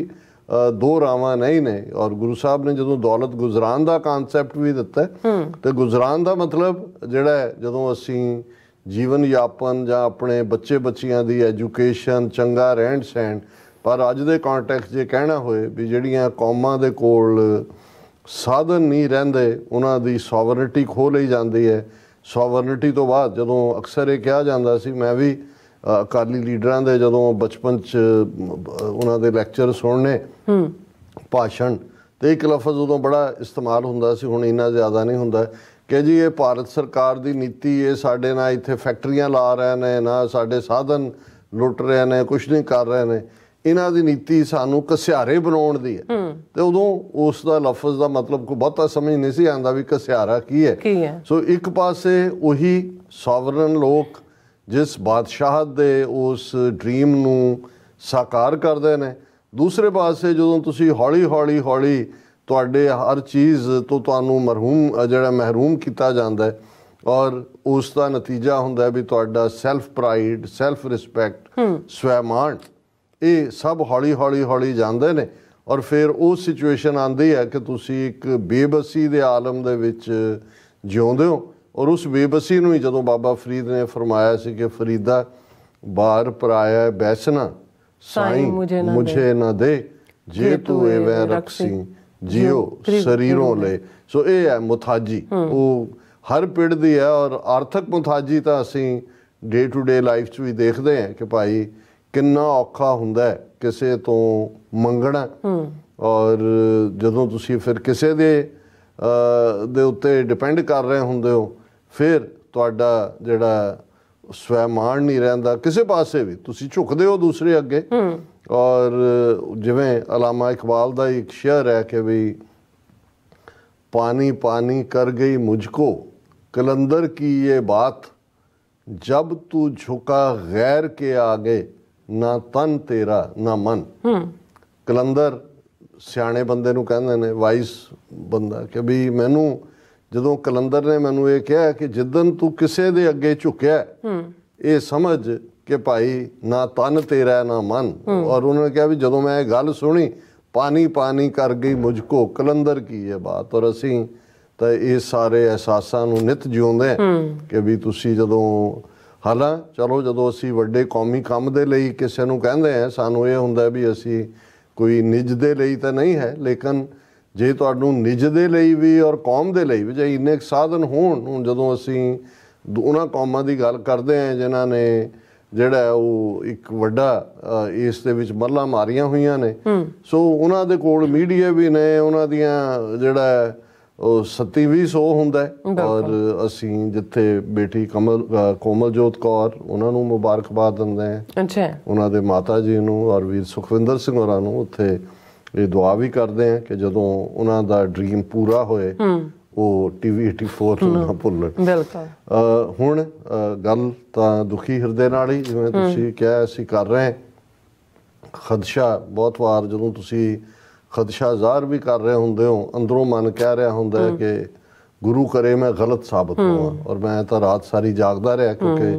दो रावां नहीं ने। और गुरु साहब ने जो दौलत गुजरान का कानसैप्ट भी दिता है तो गुजरान का मतलब जिहड़ा जदों असीं जीवन यापन जां अपने बच्चे बच्चियां दी एजुकेशन चंगा रहन सहन, पर अज दे कॉन्टैक्ट जे कहना होए भी ਜਿਹੜੀਆਂ ਕੌਮਾਂ ਦੇ ਕੋਲ ਸਾਧਨ ਨਹੀਂ ਰਹਿੰਦੇ ਉਹਨਾਂ ਦੀ ਸੋਵਰਨਿਟੀ ਖੋਹ ਲਈ ਜਾਂਦੀ ਹੈ। ਸੋਵਰਨਿਟੀ ਤੋਂ ਬਾਅਦ ਜਦੋਂ ਅਕਸਰ ਇਹ ਕਿਹਾ ਜਾਂਦਾ ਸੀ, ਮੈਂ ਵੀ ਅਕਾਲੀ ਲੀਡਰਾਂ ਦੇ ਜਦੋਂ ਬਚਪਨ 'ਚ ਉਹਨਾਂ ਦੇ ਲੈਕਚਰ ਸੁਣਨੇ ਭਾਸ਼ਣ, ਤੇ ਇੱਕ ਲਫ਼ਜ਼ ਉਦੋਂ ਬੜਾ ਇਸਤੇਮਾਲ ਹੁੰਦਾ ਸੀ, ਹੁਣ ਇੰਨਾ ਜ਼ਿਆਦਾ ਨਹੀਂ ਹੁੰਦਾ, ਕਿ ਜੀ ਇਹ ਭਾਰਤ ਸਰਕਾਰ ਦੀ ਨੀਤੀ, ਇਹ ਸਾਡੇ ਨਾਲ ਇੱਥੇ ਫੈਕਟਰੀਆਂ ਲਾ ਰਹੇ ਨੇ, ਨਾ ਸਾਡੇ ਸਾਧਨ ਲੁੱਟ ਰਹੇ ਨੇ, ਕੁਛ ਨਹੀਂ ਕਰ ਰਹੇ ਨੇ, ਇਹਨਾਂ ਦੀ ਨੀਤੀ ਸਾਨੂੰ ਘਸਿਆਰੇ ਬਣਾਉਣ ਦੀ ਹੈ। ਤੇ ਉਦੋਂ ਉਸ ਦਾ ਲਫ਼ਜ਼ ਦਾ ਮਤਲਬ ਕੋਈ ਬਹੁਤਾ ਸਮਝ ਨਹੀਂ ਸੀ ਆਉਂਦਾ ਵੀ ਘਸਿਆਰਾ ਕੀ ਹੈ। ਸੋ ਇੱਕ ਪਾਸੇ ਉਹੀ ਸੋਵਰਨ ਲੋਕ ਜਿਸ ਬਾਦਸ਼ਾਹਤ ਦੇ ਉਸ ਡ੍ਰੀਮ ਨੂੰ ਸਾਕਾਰ ਕਰਦੇ ਨੇ, ਦੂਸਰੇ ਪਾਸੇ ਜਦੋਂ ਤੁਸੀਂ ਹੌਲੀ ਤੁਹਾਡੇ ਹਰ ਚੀਜ਼ ਤੋਂ ਤੁਹਾਨੂੰ ਮਹਿਰੂਮ ਕੀਤਾ ਜਾਂਦਾ ਔਰ ਉਸ ਦਾ ਨਤੀਜਾ ਹੁੰਦਾ ਵੀ ਤੁਹਾਡਾ ਸੈਲਫ ਪ੍ਰਾਈਡ, ਸੈਲਫ ਰਿਸਪੈਕਟ, ਸਵੈਮਾਣ, ਇਹ ਸਭ ਹੌਲੀ ਜਾਂਦੇ ਨੇ। ਔਰ ਫਿਰ ਉਹ ਸਿਚੁਏਸ਼ਨ ਆਉਂਦੀ ਹੈ ਕਿ ਤੁਸੀਂ ਇੱਕ ਬੇਬਸੀ ਦੇ ਆਲਮ ਦੇ ਵਿੱਚ ਜਿਉਂਦੇ ਹੋ। ਔਰ ਉਸ ਬੇਬਸੀ ਨੂੰ ਹੀ ਜਦੋਂ ਬਾਬਾ ਫਰੀਦ ਨੇ ਫਰਮਾਇਆ ਸੀ ਕਿ ਫਰੀਦਾ ਬਾਰ ਪਰਾਇਆ ਬੈਸਣਾ ਸਾਈਂ ਮੁਝੇ ਨਾ ਦੇ, ਜੇ ਤੂੰ ਐਵੇਂ ਰਖਸੀ ਜਿਉ ਸਰੀਰੋਂ ਲੈ। ਸੋ ਇਹ ਹੈ ਮੁਥਾਜੀ, ਉਹ ਹਰ ਪਿੰਡ ਦੀ ਹੈ। ਔਰ ਆਰਥਿਕ ਮੁਥਾਜੀ ਤਾਂ ਅਸੀਂ ਡੇ ਟੂ ਡੇ ਲਾਈਫ 'ਚ ਵੀ ਦੇਖਦੇ ਹਾਂ ਕਿ ਭਾਈ ਕਿੰਨਾ ਔਖਾ ਹੁੰਦਾ ਕਿਸੇ ਤੋਂ ਮੰਗਣਾ। ਔਰ ਜਦੋਂ ਤੁਸੀਂ ਫਿਰ ਕਿਸੇ ਦੇ ਉੱਤੇ ਡਿਪੈਂਡ ਕਰ ਰਹੇ ਹੁੰਦੇ ਹੋ, ਫਿਰ ਤੁਹਾਡਾ ਜਿਹੜਾ ਸਵੈਮਾਣ ਨਹੀਂ ਰਹਿੰਦਾ ਕਿਸੇ ਪਾਸੇ ਵੀ, ਤੁਸੀਂ ਝੁਕਦੇ ਹੋ ਦੂਸਰੇ ਅੱਗੇ। ਔਰ ਜਿਵੇਂ ਅਲਾਮਾ ਇਕਬਾਲ ਦਾ ਇੱਕ ਸ਼ੇਅਰ ਹੈ ਕਿ ਵੀ ਪਾਣੀ ਪਾਣੀ ਕਰ ਗਈ ਮੁਝਕੋ कलंदर की ये बात, जब तू झुका गैर के आगे ना तन तेरा ना मन। कलंदर सियाणे बंदे नूं कहंदे ने, वाइस बंदा, कि भी मैनू जदों कलंदर ने मैनू ये कहा कि जिदन तू किसे दे अगे झुकिया ये समझ कि भाई ना तन तेरा ना मन। और उन्होंने कहा भी जदों मैं गल सुनी पानी पानी कर गई मुझको कलंदर की ये बात। और असी ਤਾਂ ਇਹ ਸਾਰੇ ਅਹਿਸਾਸਾਂ ਨੂੰ ਨਿਤ ਜਿਉਂਦੇ ਕਿ ਵੀ ਤੁਸੀਂ ਜਦੋਂ ਹਾਲਾਂ ਚਲੋ ਜਦੋਂ ਅਸੀਂ ਵੱਡੇ ਕੌਮੀ ਕੰਮ ਦੇ ਲਈ ਕਿਸੇ ਨੂੰ ਕਹਿੰਦੇ ਹਾਂ, ਸਾਨੂੰ ਇਹ ਹੁੰਦਾ ਵੀ ਅਸੀਂ ਕੋਈ ਨਿੱਜ ਦੇ ਲਈ ਤਾਂ ਨਹੀਂ ਹੈ, ਲੇਕਿਨ ਜੇ ਤੁਹਾਨੂੰ ਨਿੱਜ ਦੇ ਲਈ ਵੀ ਔਰ ਕੌਮ ਦੇ ਲਈ ਵੀ ਜੇ ਇੰਨੇ ਸਾਧਨ ਹੋਣ, ਹੁਣ ਜਦੋਂ ਅਸੀਂ ਉਹਨਾਂ ਕੌਮਾਂ ਦੀ ਗੱਲ ਕਰਦੇ ਹਾਂ ਜਿਨ੍ਹਾਂ ਨੇ ਜਿਹੜਾ ਉਹ ਇੱਕ ਵੱਡਾ ਇਸ ਦੇ ਵਿੱਚ ਮੱਲਾਂ ਮਾਰੀਆਂ ਹੋਈਆਂ ਨੇ, ਸੋ ਉਹਨਾਂ ਦੇ ਕੋਲ ਮੀਡੀਆ ਵੀ ਨੇ, ਉਹਨਾਂ ਦੀਆਂ ਜਿਹੜਾ ਉਹ 2700 ਹੁੰਦਾ ਹੈ। ਔਰ ਅਸੀਂ ਜਿੱਥੇ ਬੇਟੀ ਕੋਮਲਜੋਤ ਕੌਰ ਉਹਨਾਂ ਨੂੰ ਮੁਬਾਰਕਬਾਦ ਦਿੰਦੇ ਹਾਂ, ਉਹਨਾਂ ਦੇ ਮਾਤਾ ਜੀ ਨੂੰ ਔਰ ਵੀਰ ਸੁਖਵਿੰਦਰ ਸਿੰਘ ਹੋਰਾਂ ਨੂੰ ਉੱਥੇ ਇਹ ਦੁਆ ਵੀ ਕਰਦੇ ਹਾਂ ਕਿ ਜਦੋਂ ਉਹਨਾਂ ਦਾ ਡ੍ਰੀਮ ਪੂਰਾ ਹੋਏ ਉਹ TV 84 ਨੂੰ ਨਾ ਭੁੱਲਣ। ਬਿਲਕੁਲ। ਹੁਣ ਗੱਲ ਤਾਂ ਦੁਖੀ ਹਿਰਦੇ ਨਾਲ ਹੀ, ਜਿਵੇਂ ਤੁਸੀਂ ਕਿਹਾ, ਅਸੀਂ ਕਰ ਰਹੇ ਹਾਂ। ਖਦਸ਼ਾ ਬਹੁਤ ਵਾਰ ਜਦੋਂ ਤੁਸੀਂ ਖਦਸ਼ਾ ਜ਼ਾਹਰ ਵੀ ਕਰ ਰਹੇ ਹੁੰਦੇ ਹੋ, ਅੰਦਰੋਂ ਮਨ ਕਹਿ ਰਿਹਾ ਹੁੰਦਾ ਹੈ ਕਿ ਗੁਰੂ ਕਰੇ ਮੈਂ ਗਲਤ ਸਾਬਤ ਹੋਵਾਂ। ਔਰ ਮੈਂ ਤਾਂ ਰਾਤ ਸਾਰੀ ਜਾਗਦਾ ਰਿਹਾ ਕਿਉਂਕਿ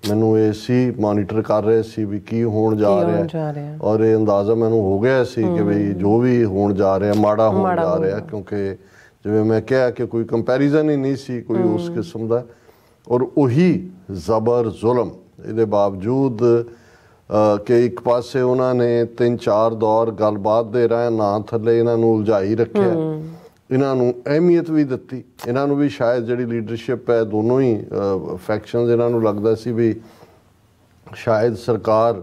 ਮੈਨੂੰ ਇਹ ਸੀ, ਮੋਨੀਟਰ ਕਰ ਰਹੇ ਸੀ ਵੀ ਕੀ ਹੋਣ ਜਾ ਰਿਹਾ, ਔਰ ਇਹ ਅੰਦਾਜ਼ਾ ਮੈਨੂੰ ਹੋ ਗਿਆ ਸੀ ਕਿ ਬਈ ਜੋ ਵੀ ਹੋਣ ਜਾ ਰਿਹਾ ਮਾੜਾ ਹੋਣ ਜਾ ਰਿਹਾ, ਕਿਉਂਕਿ ਜਿਵੇਂ ਮੈਂ ਕਿਹਾ ਕਿ ਕੋਈ ਕੰਪੈਰੀਜ਼ਨ ਹੀ ਨਹੀਂ ਸੀ ਕੋਈ ਉਸ ਕਿਸਮ ਦਾ। ਔਰ ਉਹੀ ਜ਼ਬਰ ਜ਼ੁਲਮ, ਇਹਦੇ ਬਾਵਜੂਦ ਕਿ ਇੱਕ ਪਾਸੇ ਉਹਨਾਂ ਨੇ 3-4 ਦੌਰ ਗੱਲਬਾਤ ਦੇ ਰਾਹ ਨਾਂ ਥੱਲੇ ਇਹਨਾਂ ਨੂੰ ਉਲਝਾਈ ਰੱਖਿਆ, ਇਹਨਾਂ ਨੂੰ ਅਹਿਮੀਅਤ ਵੀ ਦਿੱਤੀ। ਇਹਨਾਂ ਨੂੰ ਵੀ ਸ਼ਾਇਦ ਜਿਹੜੀ ਲੀਡਰਸ਼ਿਪ ਹੈ, ਦੋਨੋਂ ਹੀ ਫੈਕਸ਼ਨਸ, ਇਹਨਾਂ ਨੂੰ ਲੱਗਦਾ ਸੀ ਵੀ ਸ਼ਾਇਦ ਸਰਕਾਰ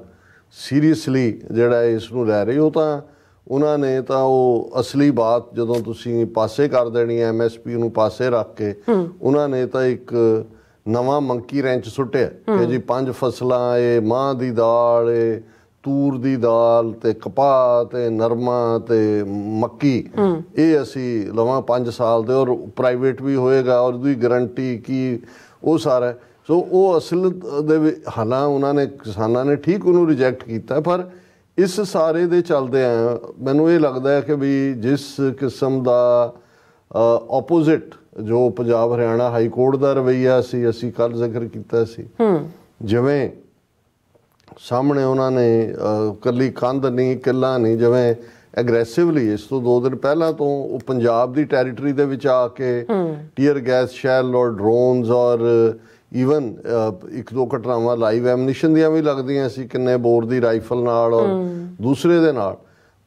ਸੀਰੀਅਸਲੀ ਜਿਹੜਾ ਇਸ ਨੂੰ ਲੈ ਰਹੀ। ਉਹ ਤਾਂ ਉਹਨਾਂ ਨੇ ਤਾਂ ਉਹ ਅਸਲੀ ਬਾਤ ਜਦੋਂ ਤੁਸੀਂ ਪਾਸੇ ਕਰ ਦੇਣੀ ਹੈ, MSP ਨੂੰ ਪਾਸੇ ਰੱਖ ਕੇ, ਉਹਨਾਂ ਨੇ ਤਾਂ ਇੱਕ ਨਵਾਂ ਮੰਕੀ ਰੈਂਚ ਸੁੱਟਿਆ ਕਿ ਜੀ 5 ਫਸਲਾਂ, ਇਹ ਮਾਂ ਦੀ ਦਾਲ, ਇਹ ਤੂਰ ਦੀ ਦਾਲ ਤੇ ਕਪਾਹ ਤੇ ਨਰਮਾ ਤੇ ਮੱਕੀ, ਇਹ ਅਸੀਂ ਲਵਾਂ 5 ਸਾਲ ਦੇ, ਔਰ ਪ੍ਰਾਈਵੇਟ ਵੀ ਹੋਏਗਾ ਔਰ ਉਹਦੀ ਗਰੰਟੀ ਕੀ, ਉਹ ਸਾਰਾ। ਸੋ ਉਹ ਅਸਲ ਦੇ ਹਾਲਾਂ ਉਹਨਾਂ ਨੇ, ਕਿਸਾਨਾਂ ਨੇ ਠੀਕ ਉਹਨੂੰ ਰਿਜੈਕਟ ਕੀਤਾ। ਪਰ ਇਸ ਸਾਰੇ ਦੇ ਚੱਲਦੇ ਆ ਮੈਨੂੰ ਇਹ ਲੱਗਦਾ ਹੈ ਕਿ ਵੀ ਜਿਸ ਕਿਸਮ ਦਾ ਆਪੋਜ਼ਿਟ ਜੋ ਪੰਜਾਬ ਹਰਿਆਣਾ ਹਾਈ ਕੋਰਟ ਦਾ ਰਵੱਈਆ ਸੀ, ਅਸੀਂ ਕੱਲ੍ਹ ਜ਼ਿਕਰ ਕੀਤਾ ਸੀ, ਜਿਵੇਂ ਸਾਹਮਣੇ ਉਹਨਾਂ ਨੇ ਇਕੱਲੀ ਕੰਧ ਨਹੀਂ, ਕਿੱਲਾ ਨਹੀਂ, ਜਿਵੇਂ ਐਗਰੈਸਿਵਲੀ ਇਸ ਤੋਂ 2 ਦਿਨ ਪਹਿਲਾਂ ਤੋਂ ਉਹ ਪੰਜਾਬ ਦੀ ਟੈਰੀਟਰੀ ਦੇ ਵਿੱਚ ਆ ਕੇ ਟੀਅਰ ਗੈਸ ਸ਼ੈਲ ਔਰ ਡਰੋਨਸ ਔਰ ਈਵਨ 1-2 ਘਟਨਾਵਾਂ ਲਾਈਵ ਐਮਨੀਸ਼ਨ ਦੀਆਂ ਵੀ ਲੱਗਦੀਆਂ ਸੀ, ਕਿੰਨੇ ਬੋਰ ਦੀ ਰਾਈਫਲ ਨਾਲ ਔਰ ਦੂਸਰੇ ਦੇ ਨਾਲ।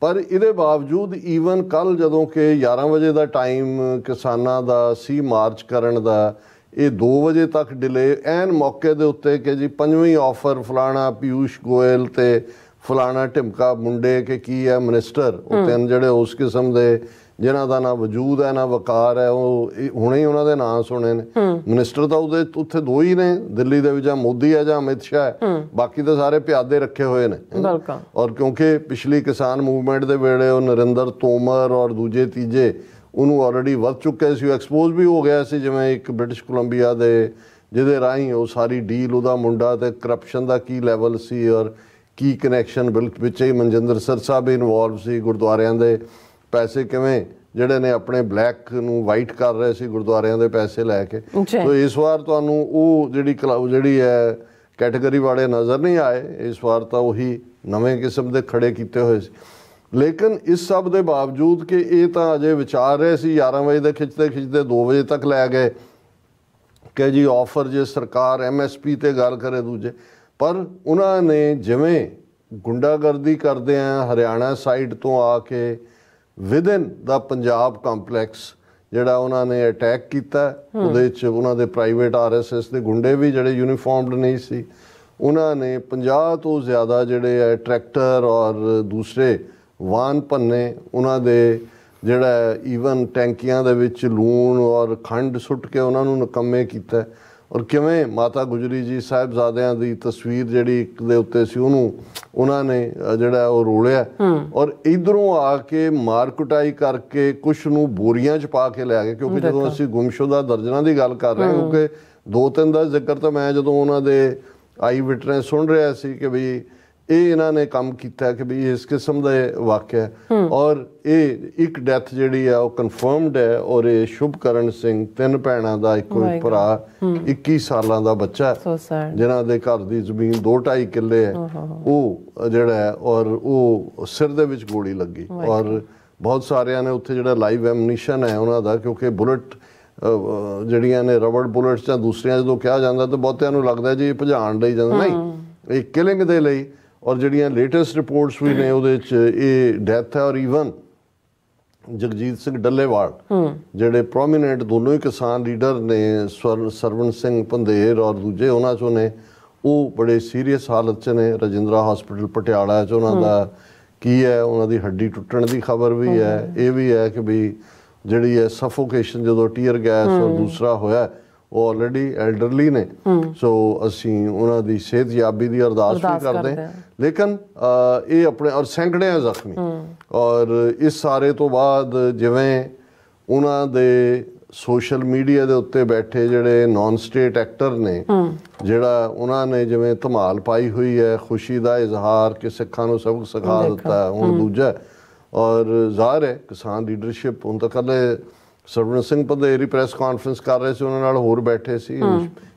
ਪਰ ਇਹਦੇ ਬਾਵਜੂਦ ਈਵਨ ਕੱਲ੍ਹ ਜਦੋਂ ਕਿ 11 ਵਜੇ ਦਾ ਟਾਈਮ ਕਿਸਾਨਾਂ ਦਾ ਸੀ ਮਾਰਚ ਕਰਨ ਦਾ, ਇਹ 2 ਵਜੇ ਤੱਕ ਡਿਲੇ ਐਨ ਮੌਕੇ ਦੇ ਉੱਤੇ ਕਿ ਜੀ 5ਵੀਂ ਆਫਰ ਫਲਾਣਾ ਪਿਊਸ਼ ਗੋਇਲ ਤੇ ਫਲਾਣਾ ਢਿਮਕਾ ਮੁੰਡੇ ਕਿ ਕੀ ਹੈ ਮਿਨਿਸਟਰ, ਉਹ 3 ਜਿਹੜੇ ਉਸ ਕਿਸਮ ਦੇ ਜਿਨ੍ਹਾਂ ਦਾ ਨਾ ਵਜੂਦ ਹੈ ਨਾ ਵਕਾਰ ਹੈ, ਉਹ ਹੁਣੇ ਹੀ ਉਹਨਾਂ ਦੇ ਨਾਂ ਸੁਣੇ ਨੇ। ਮਿਨਿਸਟਰ ਤਾਂ ਉਹਦੇ ਉੱਥੇ 2 ਹੀ ਨੇ ਦਿੱਲੀ ਦੇ ਵਿੱਚ, ਜਾਂ ਮੋਦੀ ਹੈ ਜਾਂ ਅਮਿਤ ਸ਼ਾਹ ਹੈ, ਬਾਕੀ ਤਾਂ ਸਾਰੇ ਪਿਆਦੇ ਰੱਖੇ ਹੋਏ ਨੇ। ਔਰ ਕਿਉਂਕਿ ਪਿਛਲੀ ਕਿਸਾਨ ਮੂਵਮੈਂਟ ਦੇ ਵੇਲੇ ਉਹ ਨਰਿੰਦਰ ਤੋਮਰ ਔਰ ਦੂਜੇ ਤੀਜੇ ਉਹਨੂੰ ਆਲਰੇਡੀ ਵੱਧ ਚੁੱਕੇ ਸੀ, ਉਹ ਐਕਸਪੋਜ਼ ਵੀ ਹੋ ਗਿਆ ਸੀ, ਜਿਵੇਂ ਇੱਕ ਬ੍ਰਿਟਿਸ਼ ਕੋਲੰਬੀਆ ਦੇ ਜਿਹਦੇ ਰਾਹੀਂ ਉਹ ਸਾਰੀ ਡੀਲ, ਉਹਦਾ ਮੁੰਡਾ ਤੇ ਕਰਪਸ਼ਨ ਦਾ ਕੀ ਲੈਵਲ ਸੀ ਔਰ ਕੀ ਕਨੈਕਸ਼ਨ, ਵਿੱਚ ਹੀ ਮਨਜਿੰਦਰ ਸਰਸਾ ਵੀ ਇਨਵੋਲਵ ਸੀ, ਗੁਰਦੁਆਰਿਆਂ ਦੇ ਪੈਸੇ ਕਿਵੇਂ ਜਿਹੜੇ ਨੇ ਆਪਣੇ ਬਲੈਕ ਨੂੰ ਵਾਈਟ ਕਰ ਰਹੇ ਸੀ ਗੁਰਦੁਆਰਿਆਂ ਦੇ ਪੈਸੇ ਲੈ ਕੇ। ਸੋ ਇਸ ਵਾਰ ਤੁਹਾਨੂੰ ਉਹ ਜਿਹੜੀ ਹੈ ਕੈਟੇਗਰੀ ਵਾਲੇ ਨਜ਼ਰ ਨਹੀਂ ਆਏ, ਇਸ ਵਾਰ ਤਾਂ ਉਹੀ ਨਵੇਂ ਕਿਸਮ ਦੇ ਖੜੇ ਕੀਤੇ ਹੋਏ ਸੀ। ਲੇਕਿਨ ਇਸ ਸਭ ਦੇ ਬਾਵਜੂਦ ਕਿ ਇਹ ਤਾਂ ਅਜੇ ਵਿਚਾਰ ਰਹੇ ਸੀ, 11 ਵਜੇ ਦੇ ਖਿੱਚਦੇ 2 ਵਜੇ ਤੱਕ ਲੈ ਗਏ ਕਿ ਜੀ ਆਫਰ ਜੇ ਸਰਕਾਰ MSP ਤੇ ਗੱਲ ਕਰੇ ਦੂਜੇ। ਪਰ ਉਹਨਾਂ ਨੇ ਜਿਵੇਂ ਗੁੰਡਾਗਰਦੀ ਕਰਦੇ ਆ ਹਰਿਆਣਾ ਸਾਈਡ ਤੋਂ ਆ ਕੇ ਵਿਦਨ ਦਾ ਪੰਜਾਬ ਕੰਪਲੈਕਸ ਜਿਹੜਾ ਉਹਨਾਂ ਨੇ ਅਟੈਕ ਕੀਤਾ, ਉਹਦੇ 'ਚ ਉਹਨਾਂ ਦੇ ਪ੍ਰਾਈਵੇਟ RSS ਦੇ ਗੁੰਡੇ ਵੀ ਜਿਹੜੇ ਯੂਨੀਫਾਰਮਡ ਨਹੀਂ ਸੀ, ਉਹਨਾਂ ਨੇ 50 ਤੋਂ ਜ਼ਿਆਦਾ ਜਿਹੜੇ ਹੈ ਟਰੈਕਟਰ ਔਰ ਦੂਸਰੇ ਵਾਹਨ ਭੰਨੇ, ਉਹਨਾਂ ਦੇ ਜਿਹੜਾ ਈਵਨ ਟੈਂਕੀਆਂ ਦੇ ਵਿੱਚ ਲੂਣ ਔਰ ਖੰਡ ਸੁੱਟ ਕੇ ਉਹਨਾਂ ਨੂੰ ਨਿਕੰਮੇ ਕੀਤਾ। ਔਰ ਕਿਵੇਂ ਮਾਤਾ ਗੁਜਰੀ ਜੀ ਸਾਹਿਬਜ਼ਾਦਿਆਂ ਦੀ ਤਸਵੀਰ ਜਿਹੜੀ ਇੱਕ ਦੇ ਉੱਤੇ ਸੀ ਉਹਨੂੰ ਉਹਨਾਂ ਨੇ ਜਿਹੜਾ ਉਹ ਰੋਲਿਆ, ਔਰ ਇਧਰੋਂ ਆ ਕੇ ਮਾਰ ਕੁਟਾਈ ਕਰਕੇ ਕੁਛ ਨੂੰ ਬੋਰੀਆਂ 'ਚ ਪਾ ਕੇ ਲੈ ਗਏ। ਕਿਉਂਕਿ ਜਦੋਂ ਅਸੀਂ ਗੁੰਮਸ਼ੁਦਾ ਦਰਜਨਾਂ ਦੀ ਗੱਲ ਕਰ ਰਹੇ, ਕਿਉਂਕਿ 2-3 ਦਾ ਜ਼ਿਕਰ ਤਾਂ ਮੈਂ ਜਦੋਂ ਉਹਨਾਂ ਦੇ ਆਈ ਵਿਟਨੈਸ ਸੁਣ ਰਿਹਾ ਸੀ ਕਿ ਵੀ ਇਹ ਇਹਨਾਂ ਨੇ ਕੰਮ ਕੀਤਾ ਕਿ ਵੀ ਇਸ ਕਿਸਮ ਦਾ ਵਾਕਿਆ, ਔਰ ਇਹ ਇੱਕ ਡੈਥ ਜਿਹੜੀ ਆ ਉਹ ਕਨਫਰਮਡ ਹੈ। ਔਰ ਇਹ ਸ਼ੁਭਕਰਨ ਸਿੰਘ 3 ਭੈਣਾਂ ਦਾ ਇੱਕੋ ਇੱਕ ਭਰਾ 21 ਸਾਲਾਂ ਦਾ ਬੱਚਾ ਜਿਹਨਾਂ ਦੇ ਘਰ ਦੀ ਜ਼ਮੀਨ 2-2.5 ਕਿੱਲੇ ਹੈ, ਉਹ ਜਿਹੜਾ ਹੈ ਔਰ ਉਹ ਸਿਰ ਦੇ ਵਿੱਚ ਗੋਲੀ ਲੱਗੀ। ਔਰ ਬਹੁਤ ਸਾਰਿਆਂ ਨੇ ਉੱਥੇ ਜਿਹੜਾ ਲਾਈਵ ਐਮਨੀਸ਼ਨ ਹੈ ਉਹਨਾਂ ਦਾ, ਕਿਉਂਕਿ ਬੁਲਟ ਜਿਹੜੀਆਂ ਨੇ ਰਬੜ ਬੁਲਟਸ ਜਾਂ ਦੂਸਰੀਆਂ ਜਦੋਂ ਕਿਹਾ ਜਾਂਦਾ ਤਾਂ ਬਹੁਤਿਆਂ ਨੂੰ ਲੱਗਦਾ ਜੀ ਇਹ ਭਜਾਉਣ ਲਈ ਜਾਂਦਾ, ਨਹੀਂ, ਇਹ ਕਿਲਿੰਗ ਦੇ ਲਈ। ਔਰ ਜਿਹੜੀਆਂ ਲੇਟੈਸਟ ਰਿਪੋਰਟਸ ਵੀ ਨੇ ਉਹਦੇ 'ਚ ਇਹ ਡੈਥ ਹੈ। ਔਰ ਈਵਨ ਜਗਜੀਤ ਸਿੰਘ ਡੱਲੇਵਾਲ ਜਿਹੜੇ ਪ੍ਰੋਮੀਨੈਂਟ ਦੋਨੋਂ ਹੀ ਕਿਸਾਨ ਲੀਡਰ ਨੇ, ਸਰਵਣ ਸਿੰਘ ਪੰਧੇਰ ਔਰ ਦੂਜੇ ਉਹਨਾਂ ਚੋਂ ਨੇ, ਉਹ ਬੜੇ ਸੀਰੀਅਸ ਹਾਲਤ 'ਚ ਨੇ। ਰਜਿੰਦਰਾ ਹਸਪੀਟਲ ਪਟਿਆਲਾ 'ਚ ਉਹਨਾਂ ਦਾ ਕੀ ਹੈ, ਉਹਨਾਂ ਦੀ ਹੱਡੀ ਟੁੱਟਣ ਦੀ ਖਬਰ ਵੀ ਹੈ। ਇਹ ਵੀ ਹੈ ਕਿ ਵੀ ਜਿਹੜੀ ਹੈ ਸਫੋਕੇਸ਼ਨ ਜਦੋਂ ਟੀਅਰ ਗੈਸ ਔਰ ਦੂਸਰਾ ਹੋਇਆ, ਉਹ ਆਲਰੇਡੀ ਐਲਡਰਲੀ ਨੇ। ਸੋ ਅਸੀਂ ਉਹਨਾਂ ਦੀ ਸਿਹਤਯਾਬੀ ਦੀ ਅਰਦਾਸ ਵੀ ਕਰਦੇ ਹਾਂ। ਲੇਕਿਨ ਇਹ ਆਪਣੇ ਔਰ ਸੈਂਕੜੇ ਜ਼ਖਮੀ। ਔਰ ਇਸ ਸਾਰੇ ਤੋਂ ਬਾਅਦ ਜਿਵੇਂ ਉਹਨਾਂ ਦੇ ਸੋਸ਼ਲ ਮੀਡੀਆ ਦੇ ਉੱਤੇ ਬੈਠੇ ਜਿਹੜੇ ਨਾਨ ਸਟੇਟ ਐਕਟਰ ਨੇ, ਜਿਹੜਾ ਉਹਨਾਂ ਨੇ ਜਿਵੇਂ ਧਮਾਲ ਪਾਈ ਹੋਈ ਹੈ, ਖੁਸ਼ੀ ਦਾ ਇਜ਼ਹਾਰ ਕਿ ਸਿੱਖਾਂ ਨੂੰ ਸਬਕ ਸਿਖਾ ਦਿੱਤਾ। ਹੁਣ ਦੂਜਾ ਔਰ ਜ਼ਾਹਿਰ ਹੈ ਕਿਸਾਨ ਲੀਡਰਸ਼ਿਪ, ਹੁਣ ਤਾਂ ਕੱਲ੍ਹ ਸਰਵਣ ਸਿੰਘ ਪੰਧੇਰ ਪ੍ਰੈਸ ਕਾਨਫਰੰਸ ਕਰ ਰਹੇ ਸੀ, ਉਹਨਾਂ ਨਾਲ ਹੋਰ ਬੈਠੇ ਸੀ,